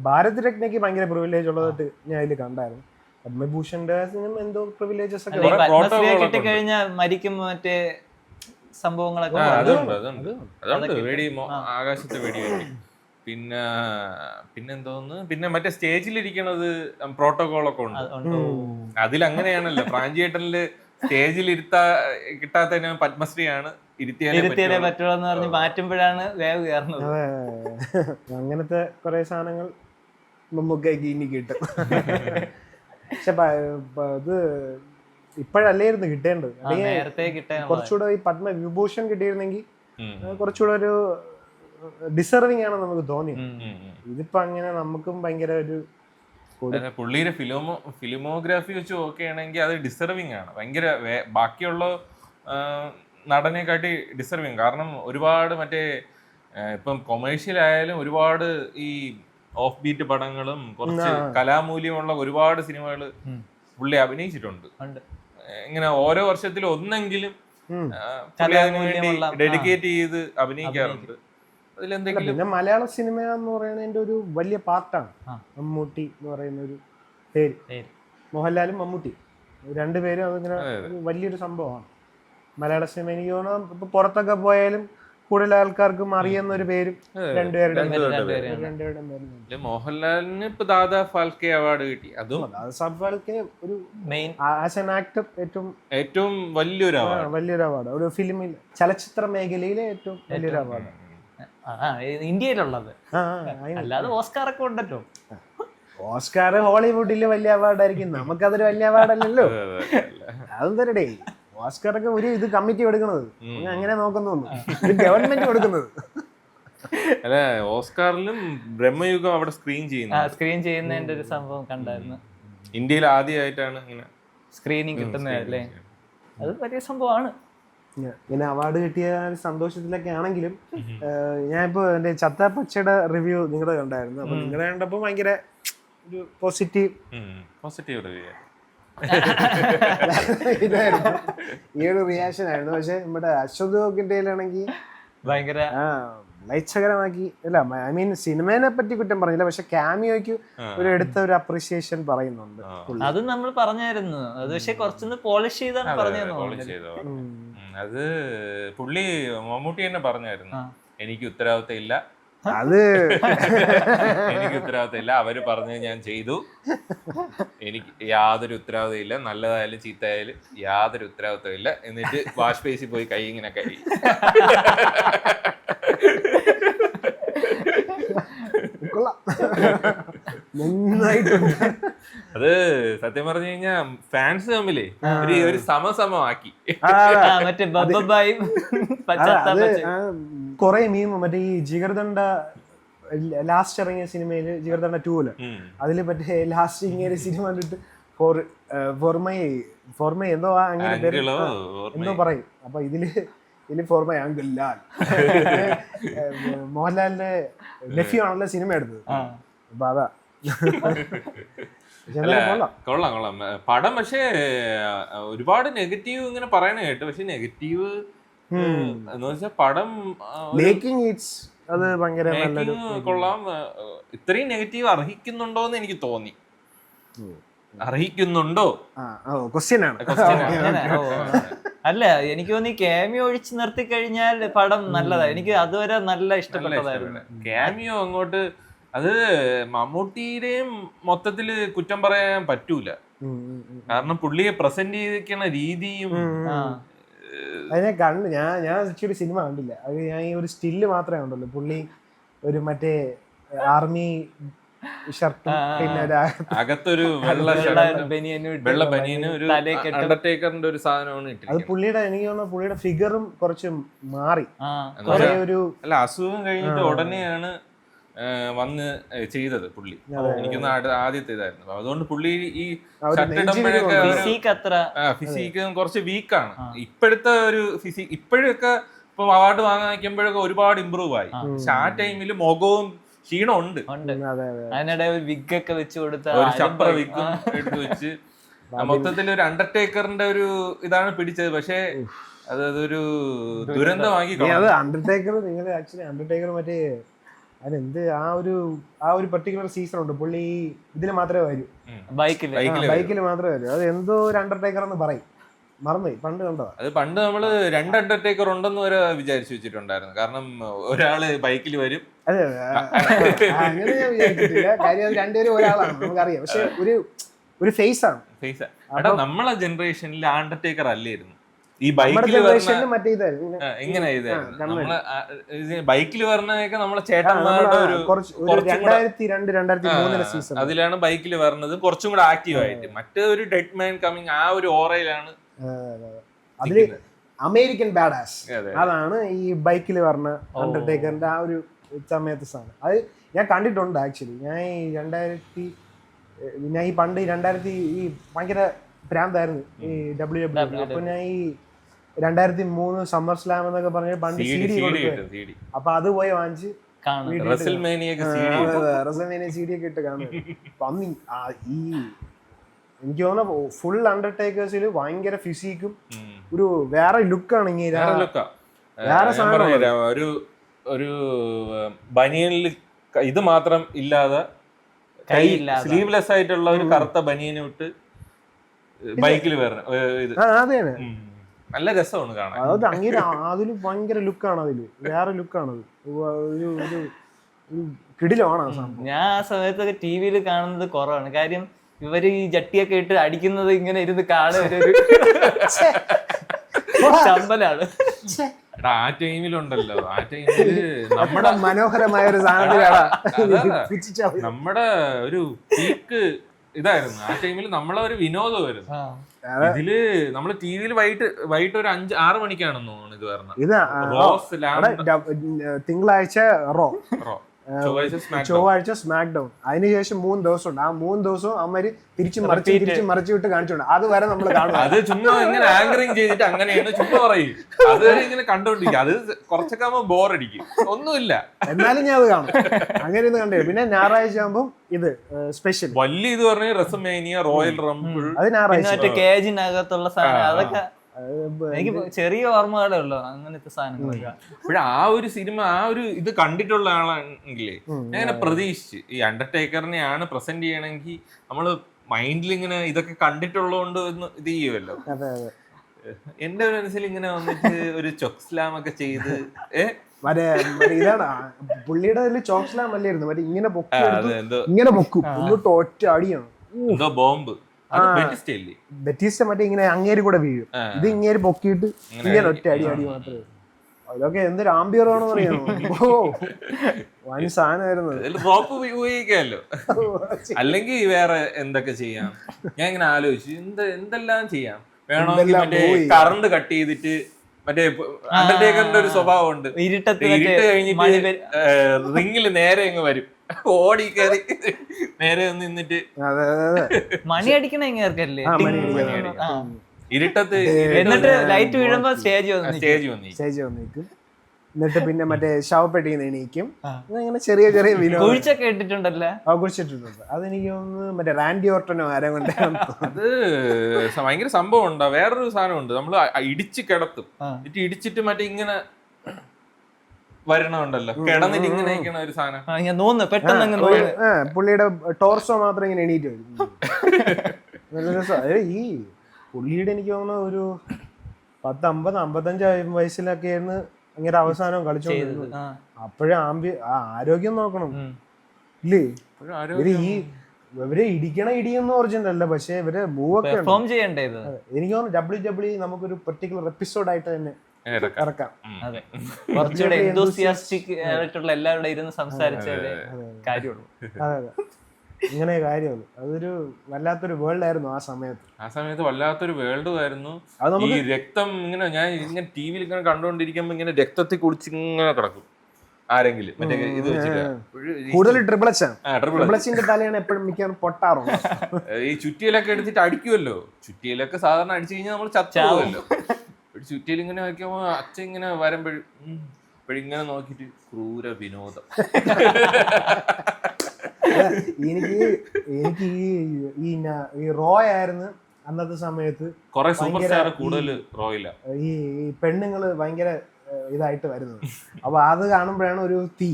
ഭാരത് രത്നയ്ക്ക് ഭയങ്കര പ്രിവിലേജ് ഉള്ളതായിട്ട് ഞാൻ ഇതിൽ കണ്ടായിരുന്നു. പത്മഭൂഷന്റെ എന്തോ പ്രിവിലേജസ് ഒക്കെ കിട്ടിക്കഴിഞ്ഞാൽ മരിക്കും മറ്റേ സംഭവങ്ങളൊക്കെ ആകാശത്തെ വെടി. പിന്നെ പിന്നെന്തോന്ന് പിന്നെ മറ്റേ സ്റ്റേജിലിരിക്കണത് പ്രോട്ടോകോളൊക്കെ ഉണ്ട്. അതിലങ്ങനെയാണല്ലോ പ്രാഞ്ചിയേട്ടനില് സ്റ്റേജിൽ കിട്ടാത്തതിന് പത്മശ്രീയാണ് ഇരുത്തിയാലേ പറ്റുള്ളൂ എന്ന് പറഞ്ഞ് മാറ്റുമ്പോഴാണ് വേവ് കയറുന്നത്. അങ്ങനത്തെ കുറെ സാധനങ്ങൾ മമ്മൂക്കയ്ക്ക് ഇനി കിട്ടും. പക്ഷെ ഇത് ഇപ്പോഴല്ലായിരുന്നു കിട്ടേണ്ടത്. നേരത്തെ കിട്ടാൻ കുറച്ചുകൂടെ ഈ പത്മവിഭൂഷൺ കിട്ടിയിരുന്നെങ്കിൽ കുറച്ചുകൂടെ ഒരു ഡിസർവിങ് ആണ് നമുക്ക് തോന്നിയത്. ഇതിപ്പോ അങ്ങനെ നമുക്കും ഭയങ്കര ഒരു പുള്ളിയുടെ ഫിലിമോഗ്രാഫി വെച്ച് നോക്കുകയാണെങ്കിൽ അത് ഡിസർവിങ് ആണ് ഭയങ്കര. ബാക്കിയുള്ള നടനെക്കാട്ടി ഡിസർവിങ്. കാരണം ഒരുപാട് മറ്റേ ഇപ്പം കൊമേഴ്ഷ്യൽ ആയാലും ഒരുപാട് ഈ ഓഫ് ബീറ്റ് പടങ്ങളും കുറച്ച് കലാമൂല്യമുള്ള ഒരുപാട് സിനിമകൾ പുള്ളി അഭിനയിച്ചിട്ടുണ്ട്. ഇങ്ങനെ ഓരോ വർഷത്തിലും ഒന്നെങ്കിലും ഡെഡിക്കേറ്റ് ചെയ്ത് അഭിനയിക്കാറുണ്ട്. പിന്നെ മലയാള സിനിമ എന്ന് പറയുന്നതിന്റെ ഒരു വലിയ പാർട്ടാണ് മമ്മൂട്ടി എന്ന് പറയുന്ന ഒരു പേര്. മോഹൻലാലും മമ്മൂട്ടി രണ്ടുപേരും അതിങ്ങനെ വലിയൊരു സംഭവമാണ് മലയാള സിനിമ. എനിക്ക് തോന്നുന്നു ഇപ്പൊ പുറത്തൊക്കെ പോയാലും കൂടുതൽ ആൾക്കാർക്കും അറിയുന്ന ഒരു പേരും രണ്ടുപേരുടെയും പേര്. മോഹൻലാലിന് ഇപ്പൊ ദാദാ ഫാൽക്കെ അവാർഡ് കിട്ടി. അതും ദാദാ ഫാൽക്കെ ഒരു മെയിൻ ആസ് ആൻ ആക്ടർ ഏറ്റവും വലിയൊരു അവാർഡ് ഒരു ഫിലിമിൽ ചലച്ചിത്ര മേഖലയിലെ ഏറ്റവും വലിയൊരു അവാർഡ് ഇന്ത്യയിലുള്ളത്. അല്ലാതെ ഓസ്കാർ ഒക്കെ ഉണ്ടല്ലോ. ഓസ്കാർ ഹോളിവുഡില് വലിയ അവാർഡായിരിക്കും, നമുക്കതൊരു വലിയ അവാർഡല്ലല്ലോ. അതെന്തരടേ ഓസ്കാറൊക്കെ ഒരു ഇത് കമ്മിറ്റി കൊടുക്കുന്നത് അങ്ങനെ നോക്കുന്നു, ഗവൺമെന്റ് കൊടുക്കുന്നത്. അല്ല ഓസ്കാറിലും ബ്രഹ്മയുഗം അവിടെ സ്ക്രീൻ ചെയ്യുന്നതിന്റെ ഒരു സംഭവം കണ്ടായിരുന്നു. ഇന്ത്യയിൽ ആദ്യമായിട്ടാണ് ഇങ്ങനെ സ്ക്രീനിങ് കിട്ടുന്നതല്ലേ, അത് വലിയ സംഭവമാണ്. ഇങ്ങനെ അവാർഡ് കിട്ടിയ സന്തോഷത്തിലൊക്കെ ആണെങ്കിലും ഞാനിപ്പോ എന്റെ ചത്തപ്പച്ചയുടെ റിവ്യൂ നിങ്ങളുടെ കണ്ടായിരുന്നു. അപ്പൊ നിങ്ങളുടെ കണ്ടപ്പോ ഭയങ്കര ഒരു പോസിറ്റീവ് റിവ്യൂ ഇതായിരുന്നു, ഈ ഒരു റിയാക്ഷൻ ആയിരുന്നു. പക്ഷെ നമ്മുടെ അശ്വത് ഗോക്കിന്റെയിലാണെങ്കിൽ ഭയങ്കര ലൈച്ഛകരമാക്കി. അല്ല ഐ മീൻ സിനിമേനെ പറ്റി കുറ്റം പറഞ്ഞില്ല, പക്ഷെ ക്യാമിയോയ്ക്ക് ഒരു എടുത്ത ഒരു അപ്രീസിയേഷൻ പറയുന്നുണ്ട്. അത് നമ്മൾ പറഞ്ഞായിരുന്നു, അത് പക്ഷെ കുറച്ചൊന്ന് പോളിഷ് ചെയ്താണ് പറഞ്ഞു. അത് പുള്ളി മമ്മൂട്ടി തന്നെ പറഞ്ഞായിരുന്നു, എനിക്ക് ഉത്തരവാദിത്തം ഇല്ല, എനിക്ക് ഉത്തരവാദിത്തം ഇല്ല, അവര് പറഞ്ഞത് ഞാൻ ചെയ്തു, എനിക്ക് യാതൊരു ഉത്തരവാദിത്തം ഇല്ല, നല്ലതായാലും ചീത്തയായാലും യാതൊരു ഉത്തരവാദിത്തം ഇല്ല. എന്നിട്ട് വാഷ് ബേസിൽ പോയി കൈ ഇങ്ങനെ കഴുകി. അത് സത്യം പറഞ്ഞു കഴിഞ്ഞാ ഫാൻസ് തമ്മില് ഒരു സമസമമാക്കി. കൊറേ മീം മറ്റേ ഈ ജിഗർദണ്ഡ ലാസ്റ്റ് ഇറങ്ങിയ സിനിമയില് ജിഗർദണ്ഡ 2 അതില് മറ്റേ ലാസ്റ്റ് ഇങ്ങനെ സിനിമ കണ്ടിട്ട് ഫോർമൈ എന്തോ അങ്ങനെ എന്തോ പറയും. അപ്പൊ ഇതില് ഫോർമൈ അങ്കിൾ ലാൽ മോഹൻലാലിന്റെ നെഫ്യൂ ആണല്ലോ സിനിമ എടുത്തത്. അപ്പൊ അതാ കൊള്ളാം പടം. പക്ഷേ ഒരുപാട് നെഗറ്റീവ് ഇങ്ങനെ പറയണ കേട്ടു. പക്ഷെ നെഗറ്റീവ് എന്ന് വെച്ചാൽ പടം അത് ഭയങ്കര കൊള്ളാം. ഇത്രയും നെഗറ്റീവ് അർഹിക്കുന്നുണ്ടോന്ന് എനിക്ക് തോന്നി. അർഹിക്കുന്നുണ്ടോ ക്വസ്റ്റ്യൻ ആണ്. അല്ല എനിക്ക് തോന്നി ക്യാമിയോ ഒഴിച്ച് നിർത്തി കഴിഞ്ഞാൽ പടം നല്ലതാ. എനിക്ക് അതുവരെ നല്ല ഇഷ്ടപ്പെട്ടതായിരുന്നു ക്യാമിയോ. അങ്ങോട്ട് അത് മമ്മൂട്ടിയുടെയും മൊത്തത്തില് കുറ്റം പറയാൻ പറ്റൂല. കാരണം പുള്ളിയെ പ്രസന്റ് ചെയ്തിരിക്കുന്ന രീതിയും അതിനെ കണ്ട് ഞാൻ ആക്ച്വലി സിനിമ കണ്ടില്ല. അത് ഞാൻ ഈ ഒരു സ്റ്റില്ല് മാത്രമേ കണ്ടുള്ളൂ. പുള്ളി ഒരു മറ്റേ ആർമി ഷർട്ടും പിന്നെ അകത്തൊരു വെള്ള ബനിയനും ഒരു അണ്ടർടേക്കറിന്റെ ഒരു സാധനമാണ് ഇട്ടത്. അത് പുള്ളിയുടെ എനിക്ക് തോന്നുന്നു പുള്ളിയുടെ ഫിഗറും കുറച്ച് മാറി. ഒരു അല്ല അസുഖം കഴിഞ്ഞിട്ട് ഉടനെയാണ് വന്ന് ചെയ്തത് പുള്ളി. എനിക്കൊന്ന് ആദ്യത്തെ ഇതായിരുന്നു. അതുകൊണ്ട് പുള്ളി ഈ ഫിസിക്ക് കുറച്ച് വീക്കാണ്. ഇപ്പോഴത്തെ ഒരു ഫിസിക് ഇപ്പോഴൊക്കെ ഇപ്പൊ അവാർഡ് വാങ്ങാൻ നിൽക്കുമ്പോഴൊക്കെ ഒരുപാട് ഇമ്പ്രൂവ് ആയി. പക്ഷെ ആ ടൈമിൽ മുഖവും ക്ഷീണം ഉണ്ട്. അതിനിടെ ഒരു വിഗ് ഒക്കെ വെച്ച് കൊടുത്ത ഒരു ചപ്ര വിഗും എടുത്ത് വെച്ച് മൊത്തത്തിൽ ഒരു അണ്ടർടേക്കറിന്റെ ഒരു ഇതാണ് പിടിച്ചത്. പക്ഷെ അതൊരു ദുരന്തമാക്കി. അണ്ടർടേക്കർ നിങ്ങൾ ആക്ച്വലി അണ്ടർടേക്കർ മറ്റേ അതെന്ത് ആ ഒരു പെർട്ടിക്കുലർ സീസൺ ഉണ്ട്. പുള്ളി ഇതില് മാത്രമേ വരൂ, ബൈക്കില് മാത്രമേ വരൂ. അത് എന്തോ ഒരു അണ്ടർടേക്കർ എന്ന് പറയും. മറന്നുപോയി, പണ്ട് കണ്ടതാ. അത് പണ്ട് നമ്മള് 2 അണ്ടർടേക്കർ ഉണ്ടെന്ന് വരെ വിചാരിച്ചു വെച്ചിട്ടുണ്ടായിരുന്നു. കാരണം ഒരാള് ബൈക്കിൽ വരും. അതെ, അങ്ങനെ ഞാൻ വിചാരിച്ചിട്ടില്ല. കാര്യം അത് രണ്ടുപേരും ഒരാളാണ്, നമുക്കറിയാം. പക്ഷെ ഒരു ഫേസ് ആണ്. ഫേസ് എടാ, നമ്മളെ ജനറേഷനിൽ അണ്ടർടേക്കർ അല്ലായിരുന്നു ഈ നമ്മുടെ ബൈക്കിൽ ജനറേഷനിൽ മറ്റേ ഇതായിരുന്നു. ഇങ്ങനെ നമ്മളെ ബൈക്കിൽ വരണതൊക്കെ നമ്മളെ ചേട്ടന്മാരുടെ ഒരു 2002-2003 സീസൺ അതിലാണ് ബൈക്കിൽ വരണത്, കുറച്ചും കൂടെ ആക്റ്റീവ് ആയിട്ട്. മറ്റേ ഒരു ഡെഡ് മാൻ കമ്മിങ് ആ ഒരു ഓറയിലാണ് അതില് അമേരിക്കൻ ബാഡാസ്. അതെ. അതാണ് ഈ ബൈക്കിൽ പറഞ്ഞ അണ്ടർടേക്കറിന്റെ ആ ഒരു സമയത്ത് സാധനം. അത് ഞാൻ കണ്ടിട്ടുണ്ട് ആക്ച്വലി. ഞാൻ ഈ പണ്ട് 2000 ഈ ഭയങ്കര പ്രാന്തായിരുന്നു ഈ WWE. അപ്പൊ ഞാൻ ഈ 2003 സമ്മർ സ്ലാം എന്നൊക്കെ പറഞ്ഞ പണ്ട് CD കൊടുക്കുവായിരുന്നു. അപ്പൊ അത് പോയി വാങ്ങിച്ച് റെസിൽമേനിയ CD ഒക്കെ ഇട്ട് കാണും. അപ്പൊ അന്ന് ഈ എനിക്ക് തോന്നുന്നു ഫുൾ അണ്ടർടേക്കേഴ്സിൽ ഭയങ്കര ഫിസിക്കും ഒരു വേറെ ലുക്കാണ്. ഒരു ബനിയനിൽ ഇത് മാത്രം ഇല്ലാതെ സ്ലീവ്ലെസ് ആയിട്ടുള്ള ഒരു കറുത്ത ബനിയനെ വിട്ട് ബൈക്കിൽ വരണം. നല്ല രസമാണ് കാണാൻ. അതായത് അങ്ങനെ അതില് ഭയങ്കര ലുക്കാണ്, അതില് വേറെ ലുക്കാണത്. ഒരു കിടിലാണ് ആ സംഭവം. ഞാൻ ആ സമയത്തൊക്കെ ടിവിയിൽ കാണുന്നത് കുറവാണ്. കാര്യം ഇവര് ഈ ജട്ടിയൊക്കെ ഇട്ട് അടിക്കുന്നത് ഇങ്ങനെ ഇരുന്ന് കാണുന്ന ഒരു ചമ്പലാണ്. ആ ടൈമിലുണ്ടല്ലോ, ആ ടൈമില് നമ്മുടെ മനോഹരമായ ഒരു നമ്മുടെ ഒരു പീക്ക് ഇതായിരുന്നു. ആ ടൈമിൽ നമ്മളെ ഒരു വിനോദമായിരുന്നു. ഇതില് നമ്മള് ടിവിയിൽ വൈകിട്ട് ഒരു 5-6 മണിക്കാണെന്ന് തോന്നുന്നു ഇത് പറഞ്ഞത്. തിങ്കളാഴ്ച റോ, ചൊവ്വാഴ്ച സ്മാക്ക് ഡൗൺ. അതിനുശേഷം 3 ദിവസം ഉണ്ട്. ആ 3 ദിവസവും അമ്മര് തിരിച്ചു മറിച്ചു വിട്ട് കാണിച്ചോണ്ട് അതുവരെ നമ്മൾ കാണും. അത് ചുമ്മാ ഇങ്ങനെ ആങ്കറിങ് ചെയ്തിട്ട് അങ്ങനെയാണ് ചുമ്മാ പറയും. അതുവരെ ഇങ്ങനെ കണ്ടോണ്ടിരിക്കും. അത് കുറച്ചൊക്കെ ആകുമ്പോ ബോറടിക്കും. ഒന്നുമില്ല, എന്നാലും ഞാൻ അത് കാണും. അങ്ങനെ ഒന്ന് കണ്ടേ. പിന്നെ ഞായറാഴ്ച ആകുമ്പോ ഇത് സ്പെഷ്യൽ വലിയ ഇത് പറഞ്ഞ റെസൽമേനിയ, റോയൽ റംബിൾ, അത് ഞായറാഴ്ച കേജിനകത്തുള്ള സാധനം. അതൊക്കെ എനിക്ക് ചെറിയ ഓർമ്മകളേ ഉള്ളൂ അങ്ങനത്തെ സാധനങ്ങളൊക്കെ. പക്ഷെ ആ ഒരു സിനിമ, ആ ഒരു ഇത് കണ്ടിട്ടുള്ള ആളാണെങ്കിലേ ഞാൻ ഇങ്ങനെ പ്രതീക്ഷിച്ച് ഈ അണ്ടർടേക്കറിനെയാണ് പ്രസന്റ് ചെയ്യണമെങ്കിൽ നമ്മള് മൈൻഡിൽ ഇങ്ങനെ ഇതൊക്കെ കണ്ടിട്ടുള്ളതുകൊണ്ട് ഒന്ന് ഇത് ചെയ്യുമല്ലോ. എന്റെ ഒരു മനസ്സിൽ ഇങ്ങനെ വന്നിട്ട് ഒരു ചൊക്സ്ലാം ഒക്കെ ചെയ്ത് ഇതാണ് പുള്ളിയുടെ ചോക്സ്ലാം അല്ലായിരുന്നു. മറ്റേ ഇങ്ങനെ പൊക്കും എന്നിട്ട് ഒറ്റ അടിയാണ്. എന്തോ ബോംബ് ബെറ്റീസ്റ്റ മറ്റേ ഇങ്ങനെ അങ്ങേര് കൂടെ വീഴും. ഇത് ഇങ്ങേര് പൊക്കിയിട്ട് ഇങ്ങനെ ഒറ്റ അടി മാത്രമേ. അതൊക്കെ എന്തൊരു ആംബിയറാണെന്ന് അറിയാമോ. വൻ സാധനമായിരുന്നു. ഉപയോഗിക്കാമല്ലോ. അല്ലെങ്കിൽ വേറെ എന്തൊക്കെ ചെയ്യാം ഞാൻ ഇങ്ങനെ ആലോചിച്ചു. എന്തെല്ലാം ചെയ്യാം. വേണമെങ്കിൽ മറ്റേ കറണ്ട് കട്ട് ചെയ്തിട്ട് മറ്റേ അണ്ടർടേക്കറിന്റെ ഒരു സ്വഭാവം ഉണ്ട്. ഇരുട്ട് കഴിഞ്ഞിട്ട് റിങ്ങില് നേരെ അങ്ങ് വരും, ഓടി കയറി നേരെ ഒന്ന് നിന്നിട്ട് മണി അടിക്കണ ഇങ്ങേർക്കല്ലേ ഇരുട്ടത്ത്. എന്നിട്ട് ലൈറ്റ് വീഴുമ്പോ സ്റ്റേജ് വന്നിരിക്കും. എന്നിട്ട് പിന്നെ മറ്റേ ശവപ്പെട്ടിന്ന് എണീക്കും. അങ്ങനെ ചെറിയ ചെറിയ കുഴിച്ചൊക്കെ ഇട്ടിട്ടുണ്ടല്ലേ. കുഴിച്ചിട്ടുണ്ട്. അതെനിക്ക് തോന്നുന്നു മറ്റേ റാൻഡി ഓർട്ടനോ ആരെ കൊണ്ട്. അത് ഭയങ്കര സംഭവം ഉണ്ടോ. വേറൊരു സാധനം ഉണ്ട്, നമ്മള് ഇടിച്ച് കിടത്തും. ഇടിച്ചിട്ട് മറ്റേ ഇങ്ങനെ വരണമുണ്ടല്ലോ, കിടന്നിട്ട് ഇങ്ങനെ ഇരിക്കണ ഒരു സാധനം. പെട്ടെന്ന് പുള്ളിയുടെ ടോർസോ മാത്രം ഇങ്ങനെ എണീറ്റ് വരും. നല്ല രസം. ഈ പുള്ളിയുടെ എനിക്ക് തോന്നുന്നു ഒരു 10-50-55 വയസ്സിലൊക്കെയായിരുന്നു അങ്ങനെ അവസാനം കളിച്ചോണ്ടിരുന്നത്. അപ്പോഴും ആരോഗ്യം നോക്കണം ഇല്ലേ. ഇവരെ ഇടിക്കണ ഇടിയൊന്നും ഒറിജിനൽ അല്ല, പക്ഷെ ഇവരെ മൂവ് ഒക്കെ എനിക്ക് തോന്നുന്നു WWE നമുക്കൊരു പെർട്ടിക്കുലർ എപ്പിസോഡായിട്ട് തന്നെ ഇറക്കാം. കുറച്ചുകൂടെ enthusiastic ആയിട്ടുള്ള എല്ലാവരുടെ ഇരുന്ന് സംസാരിച്ച കാര്യമുള്ളൂ. അതെ, ഇങ്ങനെ കാര്യമുള്ളൂ. അതൊരു വല്ലാത്തൊരു വേൾഡ് ആയിരുന്നു ആ സമയത്ത്. വല്ലാത്തൊരു വേൾഡ് ആയിരുന്നു. ഈ രക്തം ഇങ്ങനെ ഞാൻ ഇങ്ങനെ ടിവിയിൽ ഇങ്ങനെ കണ്ടുകൊണ്ടിരിക്കുമ്പോ ഇങ്ങനെ രക്തത്തിൽ കുടിച്ച് ഇങ്ങനെ കിടക്കും ആരെങ്കിലും. മറ്റേ ഇത് കൂടുതൽ ട്രിപ്പിൾ എച്ചിന്റെ തലയാണ് എപ്പോഴും മിക്കവാറും പൊട്ടാറുണ്ട്. ഈ ചുറ്റിയിലൊക്കെ എടുത്തിട്ട് അടിക്കുമല്ലോ. ചുറ്റിയിലൊക്കെ സാധാരണ അടിച്ചു കഴിഞ്ഞാൽ നമ്മൾ ചത്തുപോകുമല്ലോ. ഒരു ചുറ്റിയിൽ ഇങ്ങനെ വയ്ക്കുമ്പോ അച്ഛൻ ഇങ്ങനെ വരുമ്പോഴിങ്ങനെ നോക്കിട്ട് ക്രൂര വിനോദം. എനിക്ക് ഈ റോയ് ആയിരുന്നു അന്നത്തെ സമയത്ത്. കുറെ സൂപ്പർ സ്റ്റാർ കൂടുതൽ റോയില്ല. ഈ പെണ്ണുങ്ങള് ഭയങ്കര ഇതായിട്ട് വരുന്നത്. അപ്പൊ അത് കാണുമ്പോഴാണ് ഒരു തീ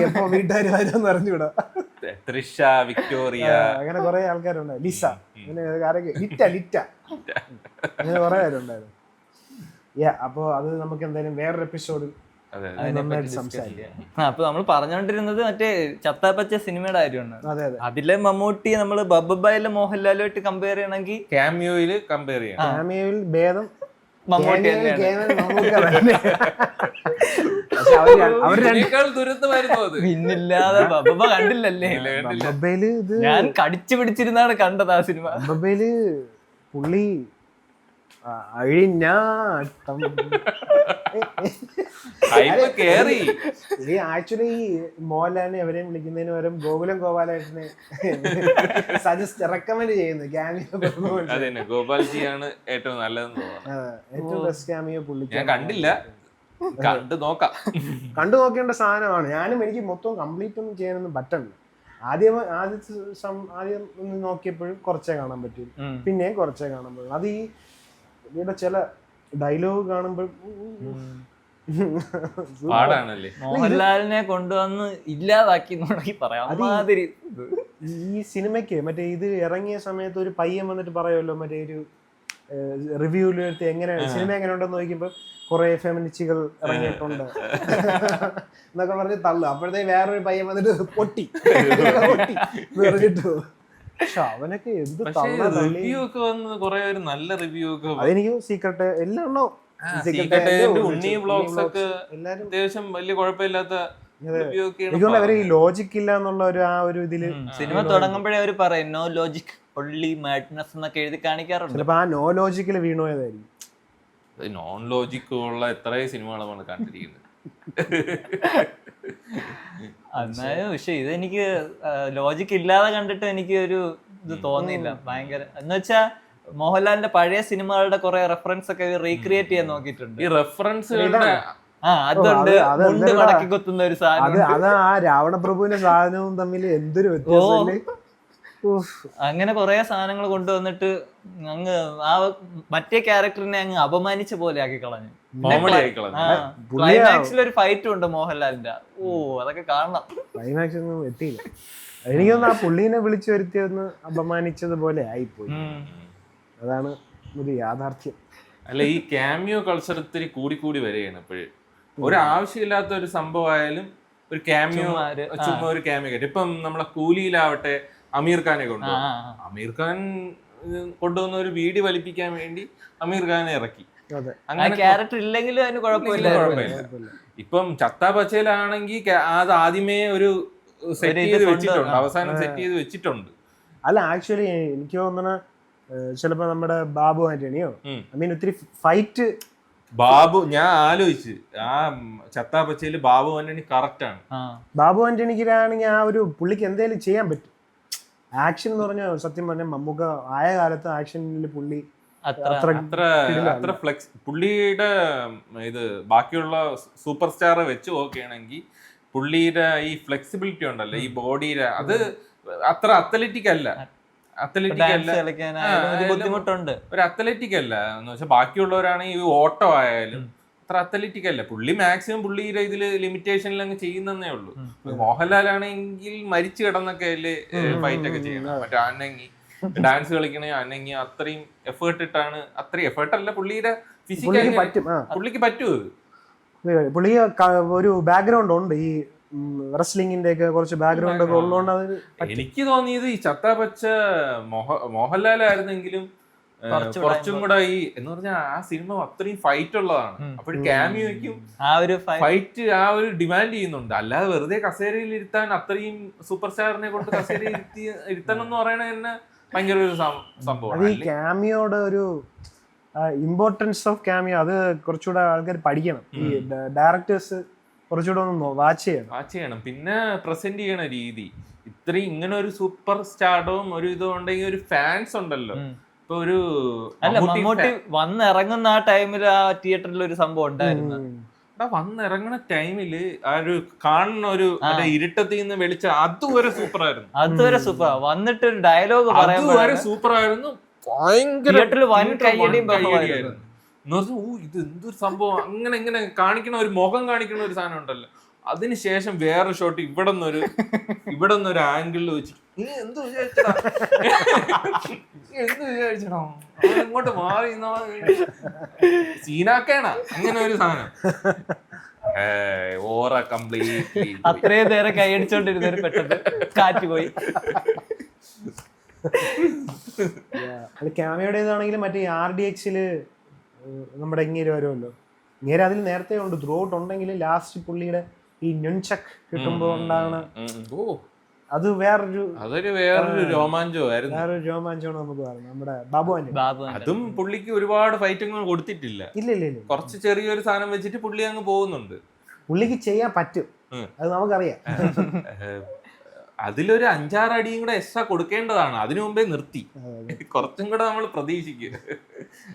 എപ്പോ വീട്ടുകാർ വരുമെന്ന് അറിഞ്ഞുകൂടാ. തൃഷ, വിക്ടോറിയ, അങ്ങനെ കുറെ ആൾക്കാരുണ്ട്. ലിസ അങ്ങനെ ആരൊക്കെ ലിറ്റ അങ്ങനെ കുറെ പേരുണ്ടായിരുന്നു. അപ്പൊ അത് നമുക്ക് എന്തായാലും വേറൊരു എപ്പിസോഡ് നന്നായിട്ട് സംസാരിക്കാം. അപ്പൊ നമ്മൾ പറഞ്ഞോണ്ടിരുന്നത് മറ്റേ ചത്താപ്പച്ച സിനിമയുടെ കാര്യമാണ്. അതെ അതെ, അതിലെ മമ്മൂട്ടി നമ്മള് ബബ്ബായിലെ മോഹൻലാലുമായിട്ട് കമ്പയർ ചെയ്യണമെങ്കിൽ ക്യാമിയോയില് കമ്പയർ ചെയ്യാം. ക്യാമിയോയിൽ ഭേദം മമ്മൂട്ടി ക്യാമിയോയിൽ തന്നെയാണ്. കേവൽ മമ്മൂക്ക തന്നെ. പക്ഷെ അവർ ഇതിനേക്കാൾ ദുരന്തമായിരുന്നു അത്. പിന്നില്ലാതെ ബബ്ബ കണ്ടില്ലല്ലേ? ബബ്ബയില് ഇത് ഞാൻ കടിച്ചു പിടിച്ചിരുന്നാണ് കണ്ടത് ആ സിനിമ. ബബ്ബയില് പുള്ളി അഴിഞ്ഞാട്ടം കേറി ഈ ആക്ച്വലി ഈ മോഹൻലാലിനെ എവരെയും വിളിക്കുന്നതിന് പകരം ഗോകുലം ഗോപാലേട്ടനെ സജസ്റ്റ് റെക്കമെൻഡ് ചെയ്യുന്നു ക്യാമിയോ. അതന്നെ, ഗോപാൽജിയാണ് ഏറ്റവും നല്ലതെന്ന് തോന്നുന്നു. ഏറ്റവും ബെസ്റ്റ് ക്യാമിയോ പുള്ളി. ഞാൻ കണ്ടില്ല, കണ്ടു നോക്കാം. കണ്ടു നോക്കേണ്ട സാധനമാണ്. എനിക്ക് മൊത്തം കംപ്ലീറ്റ് ഒന്നും ചെയ്യാനൊന്നും പറ്റണില്ല. ആദ്യം ഒന്ന് നോക്കിയപ്പോഴും കുറച്ചേ കാണാൻ പറ്റും, പിന്നെയും കുറച്ചേ കാണാൻ പറ്റും. അത് ഈ ഇവിടെ ചില ഡയലോഗ് കാണുമ്പോൾ പാടാണല്ലേ. മോഹൻലാലിനെ കൊണ്ടുവന്ന് ഇല്ലാതാക്കി പറയാം. അമാതിരി ഈ സിനിമയ്ക്ക് മറ്റേ ഇത് ഇറങ്ങിയ സമയത്ത് ഒരു പയ്യൻ വന്നിട്ട് പറയുമല്ലോ, മറ്റേ ഒരു റിവ്യൂവിൽ എടുത്ത് എങ്ങനെ സിനിമ എങ്ങനെ ഉണ്ടെന്ന് ചോദിക്കുമ്പോൾ കുറെ ഫെമിനിസ്റ്റുകൾ ഇറങ്ങിയിട്ടുണ്ട് എന്നൊക്കെ പറഞ്ഞ് തള്ളു. അപ്പോഴത്തേ വേറൊരു പയ്യൻ വന്നിട്ട് പൊട്ടി പറഞ്ഞിട്ടു. പക്ഷെ അവനൊക്കെ എന്ത് റിവ്യൂ ഒക്കെ വന്ന് കുറെ ഒരു നല്ല റിവ്യൂ ഒക്കെ. അതെനിക്ക് സീക്രട്ട് എല്ലാം ഉണ്ണി വ്ലോഗ്സ് ഒക്കെ അത്യാവശ്യം വലിയ കുഴപ്പമില്ലാത്ത റിവ്യൂ ഒക്കെ. എനിക്കൊണ്ട് അവര് ഈ ലോജിക് ഇല്ല എന്നുള്ള ഒരു ഇതില് സിനിമ തുടങ്ങുമ്പോഴേ അവര് പറയും നോ ലോജിക് ഒൺലി മാഡ്നസ് എന്നൊക്കെ എഴുതി കാണിക്കാറുണ്ട്. ചിലപ്പോ ആ നോ ലോജിക്കില് വീണോയതായിരിക്കും. നോൺ ലോജിക് ഉള്ള എത്രയോ സിനിമകളാണ് കണ്ടിരിക്കുന്നത്. എന്നാലും പക്ഷെ ഇതെനിക്ക് ലോജിക് ഇല്ലാതെ കണ്ടിട്ട് എനിക്ക് ഒരു ഇത് തോന്നിയില്ല. ഭയങ്കര എന്ന് വെച്ചാ മോഹൻലാലിന്റെ പഴയ സിനിമകളുടെ കുറെ റെഫറൻസ് ഒക്കെ റീക്രിയേറ്റ് ചെയ്യാൻ നോക്കിയിട്ടുണ്ട്. ഈ റെഫറൻസുകളുടെ അതുണ്ട്, മുണ്ട് മടക്കി കുത്തുന്ന ഒരു സാധനം. അത് ആ രാവണപ്രഭുവിന്റെ സാധനവും തമ്മിൽ എന്തൊരു വ്യത്യാസം. അങ്ങനെ കുറെ സാധനങ്ങൾ കൊണ്ടുവന്നിട്ട് അങ്ങ് ആ മറ്റേ ക്യാരക്ടറിനെ അങ്ങ് അപമാനിച്ച പോലെ ആക്കി കളഞ്ഞു. ക്ലൈമാക്സിൽ ഒരു ഫൈറ്റും ഉണ്ട് മോഹൻലാലിന്റെ. അതൊക്കെ കാണണം. ക്ലൈമാക്സ് ഒന്നും എത്തിയില്ല. എനിക്കൊന്ന് ആ പുള്ളീനെ വിളിച്ചു വരുത്തിയൊന്ന് അപമാനിച്ചത് പോലെ ആയിപ്പോയി. അതാണ് ഒരു യാഥാർത്ഥ്യം. അല്ല, ഈ ക്യാമിയോ കൾച്ചർ ഇത്തിരി കൂടി വരികയാണ് ഇപ്പോഴും. ഒരു ആവശ്യമില്ലാത്ത ഒരു സംഭവമായാലും ഒരു ക്യാമിയോ, ചുമ്മാ ഒരു ക്യാമിയോ കേട്ടു. ഇപ്പം നമ്മളെ കൂലിയിലാവട്ടെ അമീർ ഖാനെ കൊണ്ടുവന്നു. അമീർ ഖാൻ കൊണ്ടുവന്ന ഒരു വീഡിയോ വലിപ്പിക്കാൻ വേണ്ടി അമീർ ഖാനെ ഇറക്കി. ക്യാരക്ടർ ഇല്ലെങ്കിലും അതിന് കുഴപ്പമില്ല. ഇപ്പം ചത്താ പച്ചയിലാണെങ്കിൽ അത് ആദ്യമേ ഒരു സെറ്റ് ചെയ്ത് വെച്ചിട്ടുണ്ട്, അവസാനം സെറ്റ് ചെയ്ത് വെച്ചിട്ടുണ്ട്. അല്ല, ആക്ച്വലി എനിക്ക് തോന്നണ ചിലപ്പോ നമ്മുടെ ബാബു ആന്റണിയോ ഒത്തിരി ഫൈറ്റ് ഞാൻ ആലോചിച്ച് ആ ചത്താ പച്ചയില് ബാബു ആന്റണി കറക്റ്റ് ആണ്. ബാബു ആന്റണിക്കാണെങ്കിൽ ആ ഒരു പുള്ളിക്ക് എന്തെങ്കിലും ചെയ്യാൻ പറ്റും. ആക്ഷൻ എന്ന് പറഞ്ഞാൽ സത്യം പറഞ്ഞാൽ മമ്മൂക്ക ആയ കാലത്ത് ആക്ഷനിൽ പുള്ളി അത്ര ഫ്ലെക്സ്. പുള്ളിയുടെ ഇത് ബാക്കിയുള്ള സൂപ്പർ സ്റ്റാറെ വെച്ച് നോക്കുകയാണെങ്കിൽ പുള്ളിയുടെ ഈ ഫ്ലെക്സിബിലിറ്റി ഉണ്ടല്ലോ ഈ ബോഡിയുടെ, അത് അത്ര അത്ലറ്റിക് അല്ല. ബുദ്ധിമുട്ടുണ്ട്. ഒരു അത്ലറ്റിക് അല്ല എന്ന് വെച്ചാൽ ബാക്കിയുള്ളവരാണെങ്കിൽ ഈ ഓട്ടം ആയാലും അത്ര അത്ലറ്റിക് അല്ല. പുള്ളി മാക്സിമം പുള്ളിയുടെ ഇതില് ലിമിറ്റേഷനിൽ അങ്ങ് ചെയ്യുന്നേ ഉള്ളൂ. മോഹൻലാൽ ആണെങ്കിൽ മരിച്ചു കിടന്നൊക്കെ അല്ലേ ഫൈറ്റ് ഒക്കെ ചെയ്യണം. മറ്റേ അനങ്ങി ഡാൻസ് കളിക്കണേ അനങ്ങി അത്രയും എഫേർട്ട് ഇട്ടാണ്. അത്രയും എഫേർട്ട് അല്ല, പുള്ളിയുടെ ഫിസിക്കലി പുള്ളിക്ക് പറ്റുമോ? പുള്ളി ഒരു ബാക്ക്ഗ്രൗണ്ട് ഉണ്ട്, ഈ റെസ്ലിംഗിന്റെ ഒക്കെ കുറച്ച് ബാക്ക്ഗ്രൗണ്ട് ഒക്കെ ഉള്ളതുകൊണ്ട് അത് എനിക്ക് തോന്നിയത് ഈ ചത്താ പച്ച മോഹൻലാലായിരുന്നെങ്കിലും കുറച്ചും കൂടെ ഈ എന്ന് പറഞ്ഞാൽ ആ സിനിമ അത്രയും ഫൈറ്റ് ഉള്ളതാണ്. അപ്പോഴും ക്യാമിയോയ്ക്കും ആ ഒരു ഫൈറ്റ് ആ ഒരു ഡിമാൻഡ് ചെയ്യുന്നുണ്ട്. അല്ലാതെ വെറുതെ കസേരയിൽ ഇരുത്താൻ അത്രയും സൂപ്പർ സ്റ്റാറിനെ കൊണ്ട് കസേരയിൽ ഇരുത്തണം എന്ന് പറയണത് തന്നെ ഭയങ്കര ഒരു സംഭവമാണ്. ഈ ക്യാമിയോയുടെ ഒരു ഇമ്പോർട്ടൻസ് ഓഫ് ക്യാമിയോ അത് കുറച്ചുകൂടെ ആൾക്കാർ പഠിക്കണം. ഈ ഡയറക്ടേഴ്സ് കുറച്ചുകൂടെ ഒന്ന് വാച്ച് ചെയ്യണം. പിന്നെ പ്രസന്റ് ചെയ്യണ രീതി ഇത്രയും ഇങ്ങനെ ഒരു സൂപ്പർ സ്റ്റാർഡും ഒരു ഇതും ഉണ്ടെങ്കിൽ ഒരു ഫാൻസ് ഉണ്ടല്ലോ. ഇപ്പൊ ഒരു മമ്മൂട്ടി വന്നിറങ്ങുന്ന ആ ടൈമിൽ ആ തിയേറ്ററിൽ ഒരു സംഭവം ഉണ്ടായിരുന്നു. വന്നിറങ്ങുന്ന ടൈമില് ആ ഒരു കാണുന്ന ഒരു ഇരുട്ടത്തിൽ നിന്ന് വെളിച്ച അതുവരെ സൂപ്പർ ആയിരുന്നു. അതുവരെ സൂപ്പർ. വന്നിട്ട് ഒരു ഡയലോഗ് അതുവരെ സൂപ്പർ ആയിരുന്നു. ഭയങ്കര കയ്യടിയായിരുന്നു. ഇത് എന്തൊരു സംഭവം, അങ്ങനെ ഇങ്ങനെ കാണിക്കണ ഒരു മുഖം കാണിക്കണ ഒരു സാധനം ഉണ്ടല്ലോ. അതിനുശേഷം വേറെ ഷോട്ട് ഇവിടെ നിന്നൊരു ആംഗിളിൽ വെച്ചിട്ട് നീ എന്ത് വിചാരിച്ചടാ എന്ത് വിചാരിച്ചോ ഇങ്ങോട്ട് മാറി സീനാക്കേണ അങ്ങനെ ഒരു സാധനം ഓറ കംപ്ലീറ്റ്ലി അത്രയും നേരം കൈയടിച്ചോണ്ടിരുന്നൊരു പെട്ടെന്ന് കാറ്റ് പോയി. അത് ക്യാമയോടേതാണെങ്കിലും മറ്റേ RDX നമ്മുടെ ഇങ്ങനെ വരുമല്ലോ, ഇങ്ങനെ അതിൽ നേരത്തെ ഉണ്ട് ത്രൂ ഔട്ട് ഉണ്ടെങ്കിലും ലാസ്റ്റ് പുള്ളിയുടെ ഈ നുൻചക്ക് കിട്ടുമ്പോ ഉണ്ടാകണ അത് അതൊരു രോമാഞ്ചമായിരുന്നു. വേറൊരു രോമാഞ്ചമാണ് നമുക്ക് പറയുന്നത്. നമ്മുടെ ബാബുവാന്റെ അതും പുള്ളിക്ക് ഒരുപാട് ഫൈറ്റൊന്നും കൊടുത്തിട്ടില്ല. ഇല്ല കുറച്ച് ചെറിയൊരു സാധനം വെച്ചിട്ട് പുള്ളി അങ്ങ് പോകുന്നുണ്ട്. പുള്ളിക്ക് ചെയ്യാൻ പറ്റും, അത് നമുക്കറിയാം. അതിലൊരു 5-6 അടിയും കൂടെ എക്സ്ട്രാ കൊടുക്കേണ്ടതാണ്, അതിനു മുമ്പേ നിർത്തി. കുറച്ചും കൂടെ നമ്മൾ പ്രതീക്ഷിക്കുക.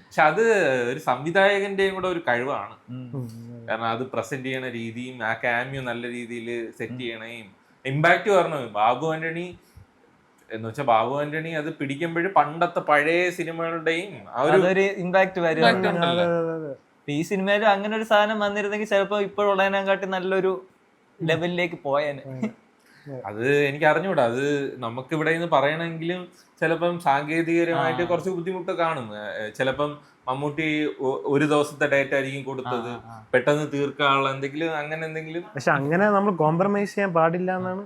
പക്ഷെ അത് ഒരു സംവിധായകന്റെയും കൂടെ ഒരു കഴിവാണ്. കാരണം അത് പ്രസന്റ് ചെയ്യണ രീതിയും ആ ക്യാമിയോ നല്ല രീതിയിൽ സെറ്റ് ചെയ്യണേയും ഇമ്പാക്ട് പറഞ്ഞു. ബാബു ആന്റണി എന്ന് വെച്ചാൽ ബാബു ആന്റണി അത് പിടിക്കുമ്പോഴും പണ്ടത്തെ പഴയ സിനിമകളുടെയും ആ ഒരു ഇമ്പാക്ട് വരുന്നുണ്ടല്ലോ. ഈ സിനിമയിലും അങ്ങനെ ഒരു സാധനം വന്നിരുന്നെങ്കിൽ ചിലപ്പോ ഇപ്പോഴുള്ളതിനെക്കാട്ടി നല്ലൊരു ലെവലിലേക്ക് പോയേനെ. അത് എനിക്ക് അറിഞ്ഞൂടാ. അത് നമുക്ക് ഇവിടെ നിന്ന് പറയണമെങ്കിലും ചിലപ്പം സാങ്കേതികപരമായിട്ട് കുറച്ച് ബുദ്ധിമുട്ട് കാണും. ചിലപ്പം മമ്മൂട്ടി ഒരു ദിവസത്തെ ഡേറ്റ് ആയിരിക്കും കൊടുത്തത്, പെട്ടെന്ന് തീർക്കാനുള്ള എന്തെങ്കിലും അങ്ങനെ എന്തെങ്കിലും. പക്ഷെ അങ്ങനെ നമ്മൾ കോംപ്രമൈസ് ചെയ്യാൻ പാടില്ല എന്നാണ്.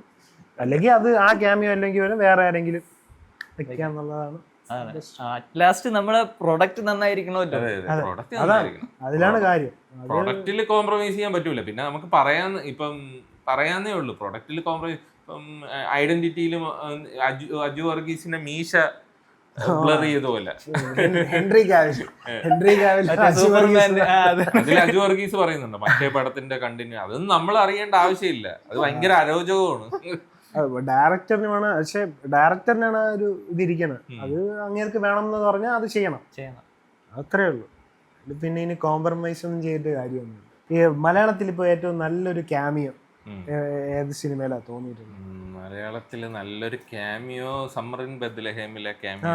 അല്ലെങ്കിൽ അത് ആ ക്യാമിയോ അല്ലെങ്കിൽ വേറെ ആരെങ്കിലും വെക്കാന്നുള്ളതാണ്. ലാസ്റ്റ് നമ്മുടെ പ്രൊഡക്റ്റ് നന്നായിരിക്കണമല്ലോ, അതിലാണ് കാര്യം. പ്രൊഡക്റ്റിൽ കോംപ്രമൈസ് ചെയ്യാൻ പറ്റൂല. പിന്നെ നമുക്ക് പറയാന്നേ ഉള്ളൂ. പ്രൊഡക്റ്റിൽ കോംപ്രമൈസ്, ഇപ്പം ഐഡന്റിറ്റിയിലും അജു വർഗീസിന്റെ മീശ ബ്ലർ ചെയ്തപോലെ അതിൽ അജു വർഗീസ് പറയുന്നുണ്ട് മറ്റേ പടത്തിന്റെ കണ്ടിന്യൂ. അതൊന്നും നമ്മൾ അറിയേണ്ട ആവശ്യമില്ല, അത് ഭയങ്കര അരോചകമാണ്. ഡയറക്ടറിനാണ്, പക്ഷെ ഡയറക്ടറിനാണ് ഒരു ഇതിരിക്കണത്. അത് അങ്ങേർക്ക് വേണം എന്ന് പറഞ്ഞാൽ അത് ചെയ്യണം, അത്രേ ഉള്ളൂ. പിന്നെ ഇനി കോംപ്രമൈസ് ഒന്നും ചെയ്തിട്ട് കാര്യമൊന്നും. ഈ മലയാളത്തിൽ ഇപ്പൊ ഏറ്റവും നല്ലൊരു ക്യാമിയോ ഏത് സിനിമയിലാ തോന്നിയിട്ടുണ്ട്? മലയാളത്തില് നല്ലൊരു ക്യാമിയോ സമ്മറിൻ ബത്ലഹേമിലെ ക്യാമിയോ.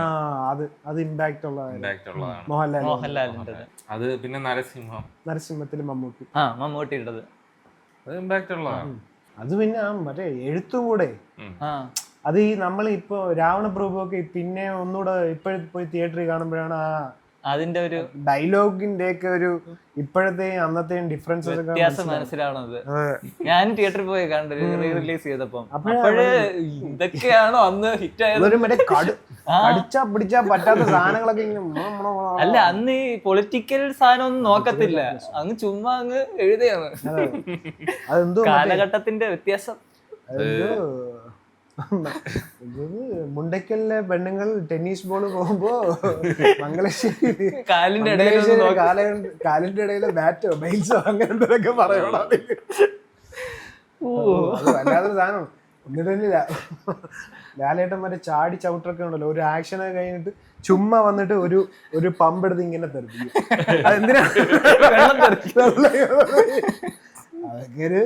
അത് ഇമ്പാക്ട് ഉള്ളതാണ്. മോഹൻലാലിന്റെ. അത് പിന്നെ നരസിംഹത്തില് മമ്മൂട്ടിയുടേത് അത് ഇമ്പാക്ട് ഉള്ളതാണ്. അത് പിന്നെ മറ്റേ എഴുത്തും കൂടെ. അത് ഈ നമ്മൾ ഇപ്പൊ രാവണ പ്രഭുവൊക്കെ പിന്നെ ഒന്നുകൂടെ ഇപ്പോഴത്തെ പോയി തിയേറ്ററിൽ കാണുമ്പോഴാണ് അതിന്റെ ഒരു ഡയലോഗിന്റെ ഒക്കെ ഒരു ഇപ്പോഴത്തെയും അന്നത്തെയും ഡിഫറൻസ് വ്യത്യാസം മനസ്സിലാവണത്. ഞാൻ തിയേറ്ററിൽ പോയി കണ്ടു റീ റിലീസ് ചെയ്തപ്പോ. ഇതൊക്കെയാണോ അന്ന് ഹിറ്റ് ആയത്? മറ്റേ കടിച്ചാ പിടിച്ചാ പറ്റാത്ത സാധനങ്ങളൊക്കെ അല്ല, അന്ന് ഈ പൊളിറ്റിക്കൽ സാധനം ഒന്നും നോക്കത്തില്ല, അങ്ങ് ചുമ്മാ അങ്ങ് എഴുതിയാണ്. അതെന്തോ കാലഘട്ടത്തിന്റെ വ്യത്യാസം. മുണ്ടയ്ക്കലിലെ പെണ്ണുങ്ങൾ ടെന്നീസ് ബോൾ പോകുമ്പോ മംഗലശ്ശേരി കാലിന്റെ ഇടയിലെ ബാറ്റോ ബൈൽസോ അങ്ങനെ എന്തൊക്കെ പറയണം. വല്ലാത്തൊരു സാധനം. എന്നിട്ട് ലാലേട്ടൻ മറ്റേ ചാടി ചവിട്ടൊക്കെ ഉണ്ടല്ലോ, ഒരു ആക്ഷനൊക്കെ കഴിഞ്ഞിട്ട് ചുമ്മാ വന്നിട്ട് ഒരു പമ്പ് എടുത്ത് ഇങ്ങനെ തെറിപ്പിക്കും. അതെന്തിനാ? അതൊക്കെ ഒരു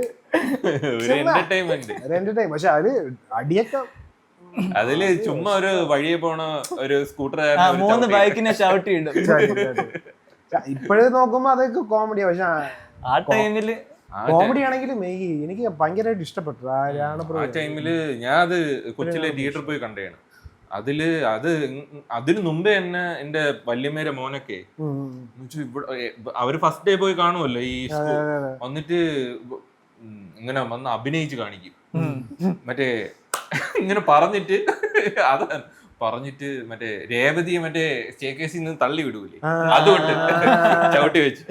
എന്റർടൈൻ. പക്ഷെ അതില് അടിയൊക്കെ അതില് ചുമ്മാ ഒരു വഴിയെ പോണ ഒരു സ്കൂട്ടർ 3 ബൈക്കിനെ ചവിട്ടിയിടും. ഇപ്പോഴേ നോക്കുമ്പോ അതൊക്കെ കോമഡിയാ. പക്ഷെ ആ ടൈമില് കോമഡി ആണെങ്കിലും എനിക്ക് ഭയങ്കരമായിട്ട് ഇഷ്ടപ്പെട്ടു ആ ടൈമില്. ഞാൻ അത് കൊച്ചിയിലെ തിയേറ്ററിൽ പോയി കണ്ടതാണ്. അതിന് മുമ്പേ തന്നെ എന്റെ വല്യമ്മേരെ മോനൊക്കെ അവര് ഫസ്റ്റ് ഡേ പോയി കാണുമല്ലോ ഈ വന്നിട്ട് ഇങ്ങനെ വന്ന് അഭിനയിച്ച് കാണിക്കും. മറ്റേ ഇങ്ങനെ പറഞ്ഞിട്ട് മറ്റേ രേവതിയെ മറ്റേ സ്റ്റേക്കേസിൽ നിന്ന് തള്ളി വിടൂലേ, അതുകൊണ്ട് ചവിട്ടി വെച്ച്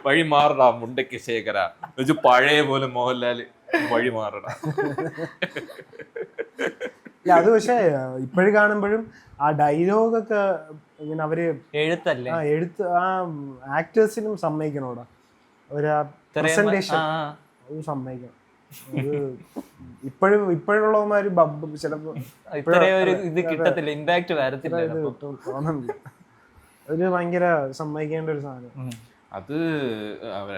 വഴി മാറടാ മുണ്ടയ്ക്ക് ശേഖര വെച്ച് പഴയ പോലെ മോഹൻലാല് വഴി മാറടാ. അത് പക്ഷെ ഇപ്പോഴും കാണുമ്പോഴും ആ ഡയലോഗൊക്കെ ഇങ്ങനെ അവര് എഴുത്ത് ആ ആക്ടേഴ്സിനും സമ്മതിക്കണോടാ, ഒരു പ്രസന്റേഷൻ സമ്മതിക്കണം. ഇപ്പോഴുള്ളവന്മാര് ചിലപ്പോ ഇത് കിട്ടത്തില്ല, ഇമ്പാക്ട് വരത്തില്ല, തോന്നുന്നില്ല. ഒരു ഭയങ്കര സമ്മതിക്കേണ്ട ഒരു സാധനം. അത്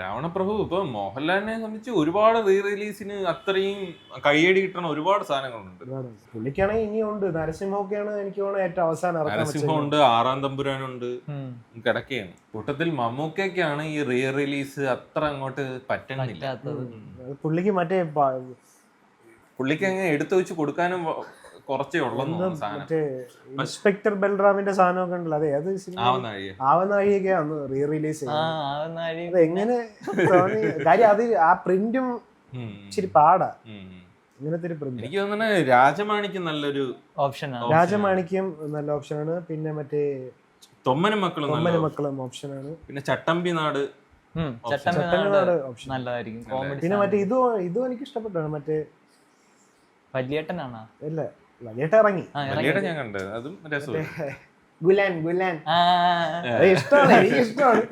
രാവണപ്രഭു ഇപ്പൊ മോഹൻലാലിനെ സംബന്ധിച്ച് ഒരുപാട് റീ റിലീസിന് അത്രയും കയ്യടി കിട്ടണ ഒരുപാട് സാധനങ്ങളുണ്ട്. പുള്ളിക്കാണെങ്കിൽ ഇനിയുണ്ട്. നരസിംഹമൊക്കെയാണ് എനിക്ക് തോന്നുന്നത് ഏറ്റവും അവസാനം. നരസിംഹമുണ്ട്, ആറാം തമ്പുരാനുണ്ട്, കിടക്കുകയാണ്. കൂട്ടത്തിൽ മമ്മൂക്കയ്ക്കാണ് ഈ റീ റിലീസ് അത്ര അങ്ങോട്ട് പറ്റണില്ല. പുള്ളിക്ക് മറ്റേ പുള്ളിക്ക് അങ്ങ് എടുത്തു വെച്ച് കൊടുക്കാനും കുറച്ചേ ഉള്ളെന്ന് തോന്നുന്നു സാധനം. മറ്റേ ഇൻസ്പെക്ടർ ബൽറാമിന്റെ സാധനമൊക്കെ ഉണ്ടല്ലോ, അതെ ഏത് സിനിമ ആവുന്ന വഴിയെ ആവുന്ന വഴിയൊക്കെ അന്ന് റീ റിലീസ് ആ ചെയ്തത്. ആവുന്ന വഴി അത് എങ്ങനെ തോന്നി? കാര്യം അത് ആ പ്രിന്റും ഇച്ചിരി പാടാ, ഇങ്ങനത്തെ ഒരു പ്രിന്റ്. എനിക്ക് തോന്നുന്നു രാജമാണിക്ക് നല്ലൊരു ഓപ്ഷനാണ്. രാജമാണിക്യം നല്ല ഓപ്ഷനാണ്. പിന്നെ മറ്റേ തൊമ്മനും മക്കളും നല്ല തൊമ്മനും മക്കളും ഓപ്ഷനാണ്. പിന്നെ ചട്ടമ്പി നാട് ചട്ടമ്പിനാട് ഓപ്ഷൻ നല്ലതായിരിക്കും. കോമഡി. പിന്നെ മറ്റേ ഇതും എനിക്ക് ഇഷ്ടപ്പെട്ടാണ്. മറ്റേ വലിയേട്ടനാണോ? ഇല്ല വലിയേട്ട ഇറങ്ങി വലിയേട്ടൻ ഞാൻ കണ്ടത്, അതും രസമാണ്. ഗുലാൻ അത് ഇഷ്ടമാണ്, എനിക്ക് ഇഷ്ടമാണ്.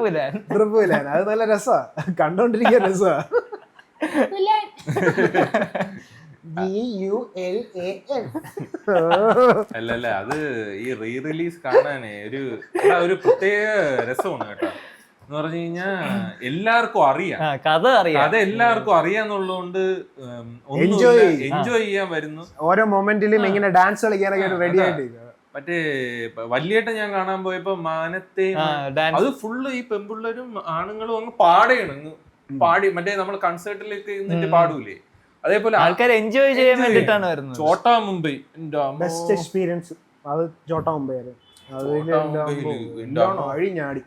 ഗുലാൻ അത് നല്ല രസാ, കണ്ടോണ്ടിരിക്കാൻ രസാ. അല്ല അത് ഈ റീ റിലീസ് കാണാനേ ഒരു പ്രത്യേക രസമാണ് കേട്ടോ. എന്ന് പറഞ്ഞു കഴിഞ്ഞാ എല്ലാവർക്കും അറിയാം, കഥ അറിയാം, കഥ എല്ലാവർക്കും അറിയാന്നുള്ളതുകൊണ്ട് എൻജോയ് ചെയ്യാൻ വരുന്നു. ഓരോ മൊമെന്റിലും ഇങ്ങനെ ഡാൻസ് കളിക്കാനൊക്കെ റെഡി ആയിട്ട്. മറ്റേ വലിയേട്ടൻ ഞാൻ കാണാൻ പോയപ്പോ മാനത്തെ അത് ഫുള്ള് ഈ പെൺപിള്ളേരും ആണുങ്ങളും അങ്ങ് പാടയാണ്, പാടി മറ്റേ നമ്മൾ കൺസേർട്ടിലേക്ക് നിന്നിട്ട് പാടൂലേ, അതേപോലെ ആൾക്കാർ എൻജോയ് ചെയ്യാൻ വേണ്ടിട്ടാണ് വരുന്നത്. ചോട്ടാ മുംബൈ ബെസ്റ്റ് എക്സ്പീരിയൻസ് അത് ചോട്ടാ മുംബൈ. അഴിഞ്ഞാടി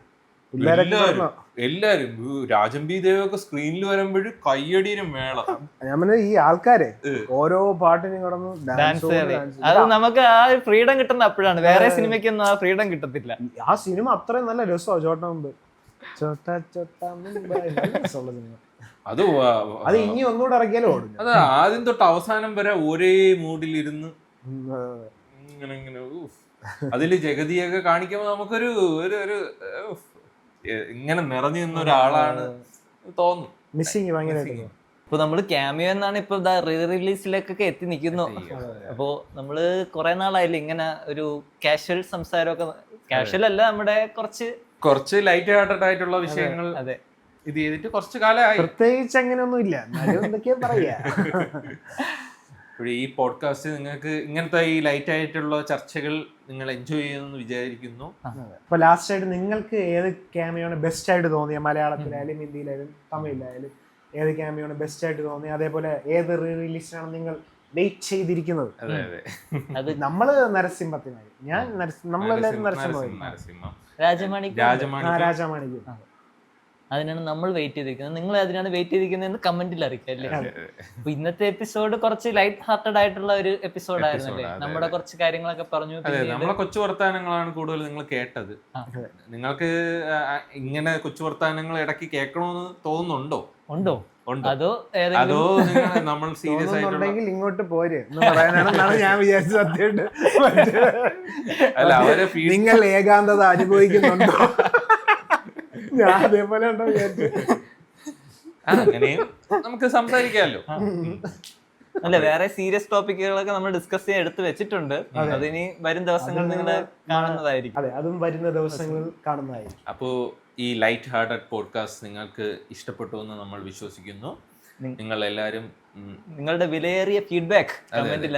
എല്ലാരും രാജൻ ബി ദേവൊക്കെ സ്ക്രീനിൽ വരുമ്പോഴും കയ്യടിയും മേളം. ഞാൻ ഈ ആൾക്കാരെ ഓരോ പാട്ടിനും കിടന്ന് ഡാൻസ് അത് നമുക്ക് ആ ഫ്രീഡം കിട്ടുന്ന അപ്പോഴാണ്. വേറെ സിനിമയ്ക്കൊന്നും ആ ഫ്രീഡം കിട്ടത്തില്ല. ആ സിനിമ അത്രയും നല്ല രസമാണ് ചോട്ടാ മുംബൈ. ചോട്ടാ മുംബൈ രസമുള്ള സിനിമ. അത് ഇനി ഒന്നുകൂടെ ഇറക്കിയാലും ഓടും. അത് ആദ്യം തൊട്ട് അവസാനം വരെ ഒരേ മൂഡിലിരുന്ന് ഇങ്ങനെ ഇങ്ങനെ അതില് ജഗതിയൊക്കെ കാണിക്കുമ്പോ നമുക്കൊരു ഇങ്ങനെ നിറഞ്ഞു നിന്ന ഒരാളാണ് തോന്നുന്നു. മിസ്സിങ് ഭയങ്കരമായിട്ട്. ഇപ്പൊ നമ്മള് ക്യാമിയോ എന്നാണ് ഇപ്പൊ റീ റിലീസിലേക്കൊക്കെ എത്തി നിൽക്കുന്നു. അപ്പോ നമ്മള് കുറെ നാളായില്ലേ ഇങ്ങനെ ഒരു കാഷ്വൽ സംസാരമൊക്കെ, കാഷ്വൽ അല്ല നമ്മുടെ കുറച്ച് ലൈറ്റ് ഹാർട്ടഡ് ആയിട്ടുള്ള വിഷയങ്ങൾ അതെ ഇത് ചെയ്തിട്ട് കുറച്ച് കാലമായി. പ്രത്യേകിച്ച് അങ്ങനെയൊന്നും ഇല്ല, എന്തൊക്കെയാ പറയാ. ഈ പോഡ്കാസ്റ്റ് നിങ്ങൾക്ക് ഇങ്ങനത്തെ ഈ ലൈറ്റ് ആയിട്ടുള്ള ചർച്ചകൾ നിങ്ങൾ എൻജോയ് ചെയ്യുമെന്ന് വിചാരിക്കുന്നു. അപ്പൊ ലാസ്റ്റ് ആയിട്ട് നിങ്ങൾക്ക് ഏത് ക്യാമിയോണ് ബെസ്റ്റ് ആയിട്ട് തോന്നിയ, മലയാളത്തിലായാലും ഹിന്ദിയിലായാലും തമിഴിലായാലും ഏത് ക്യാമിയോണ് ബെസ്റ്റ് ആയിട്ട് തോന്നിയ, അതേപോലെ ഏത് റീ റിലീസിനാണ് നിങ്ങൾ വെയിറ്റ് ചെയ്തിരിക്കുന്നത്? അത് നമ്മള് നരസിംഹത്തിനായി, ഞാൻ നമ്മളെല്ലാരും നരസിംഹ, രാജമാണിക്ക്. അതിനാണ് നമ്മൾ വെയിറ്റ് ചെയ്തിരിക്കുന്നത്. നിങ്ങൾ അതിനാണ് വെയിറ്റ് ചെയ്തിരിക്കുന്നത് കമന്റിൽ അറിയിക്കാം അല്ലേ. അപ്പൊ ഇന്നത്തെ എപ്പിസോഡ് കുറച്ച് ലൈറ്റ് ഹാർട്ടഡ് ആയിട്ടുള്ള ഒരു എപ്പിസോഡ് ആയിരുന്നല്ലേ. നമ്മുടെ കുറച്ച് കാര്യങ്ങളൊക്കെ പറഞ്ഞു. നമ്മളെ കൊച്ചു വർത്താനങ്ങളാണ് കൂടുതൽ നിങ്ങൾ കേട്ടത്. നിങ്ങൾക്ക് ഇങ്ങനെ കൊച്ചു വർത്താനങ്ങൾ ഇടയ്ക്ക് കേൾക്കണമെന്ന് തോന്നുന്നുണ്ടോ? അതോ നമ്മൾ സീരിയസ് ആയിട്ടുണ്ടെങ്കിൽ ഇങ്ങോട്ട് പോര് എന്ന് പറയാനാണെന്നാണ് ഞാൻ വിചാരിച്ചത്. സത്യമായിട്ട് അല്ല, അവരെ നിങ്ങൾ ഏകാന്തത അനുഭവിക്കുന്നുണ്ടോ? ഞാൻ അതേപോലെ ഉണ്ടോ വിചാരിച്ചു. അങ്ങനെയും നമുക്ക് സംസാരിക്കാമല്ലോ. അല്ല, വേറെ സീരിയസ് ടോപ്പിക്കുകളൊക്കെ നമ്മൾ ഡിസ്കസ് ചെയ്യാൻ എടുത്ത് വെച്ചിട്ടുണ്ട്. അതിനി വരും ദിവസങ്ങളിൽ നിങ്ങൾ കാണുന്നതായിരിക്കും. അതെ, അതും വരുന്ന ദിവസങ്ങളിൽ കാണുന്നതായിരിക്കും. അപ്പോ ഈ ലൈറ്റ് ഹാർട്ടഡ് പോഡ്കാസ്റ്റ് നിങ്ങൾക്ക് ഇഷ്ടപ്പെട്ടു എന്ന് നമ്മൾ വിശ്വസിക്കുന്നു. നിങ്ങൾ എല്ലാവരും നിങ്ങളുടെ വിലയേറിയ ഫീഡ്ബാക്ക് കമന്റിൽ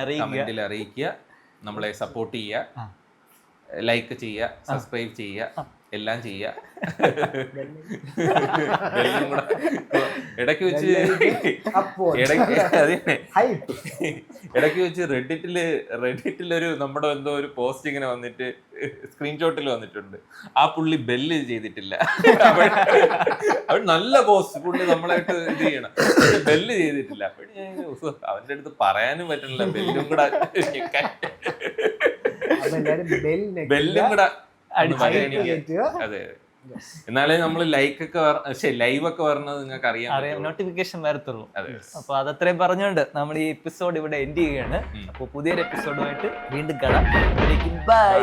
അറിയിക്കുക. നമ്മളെ സപ്പോർട്ട് ചെയ്യുക, ലൈക്ക് ചെയ്യുക, സബ്സ്ക്രൈബ് ചെയ്യുക, എല്ലാം ചെയ്യുക. ഇടയ്ക്ക് വെച്ച് റെഡിറ്റിലൊരു നമ്മുടെ എന്തോ ഒരു പോസ്റ്റ് ഇങ്ങനെ വന്നിട്ട് സ്ക്രീൻഷോട്ടിൽ വന്നിട്ടുണ്ട്. ആ പുള്ളി ബെല്ല് ചെയ്തിട്ടില്ല. അവൻ നല്ല പോസ്റ്റ്, പുള്ളി നമ്മളായിട്ട് ഇത് ചെയ്യണം, ബെല്ല് ചെയ്തിട്ടില്ല. അപ്പോഴും അവന്റെ അടുത്ത് പറയാനും പറ്റണില്ല, ബെല്ലും കൂടെ ബെല്ലും കൂടെ. അതെ, എന്നാലേ നമ്മൾ ലൈവ് ഒക്കെ വരുന്നത് നിങ്ങൾക്ക് അറിയാം, നോട്ടിഫിക്കേഷൻ വരത്തുള്ളൂ. അപ്പൊ അതത്രയും പറഞ്ഞുകൊണ്ട് നമ്മൾ ഈ എപ്പിസോഡ് ഇവിടെ എൻഡ് ചെയ്യുകയാണ്. അപ്പൊ പുതിയൊരു എപ്പിസോഡുമായിട്ട് വീണ്ടും കാണാം. ബൈ.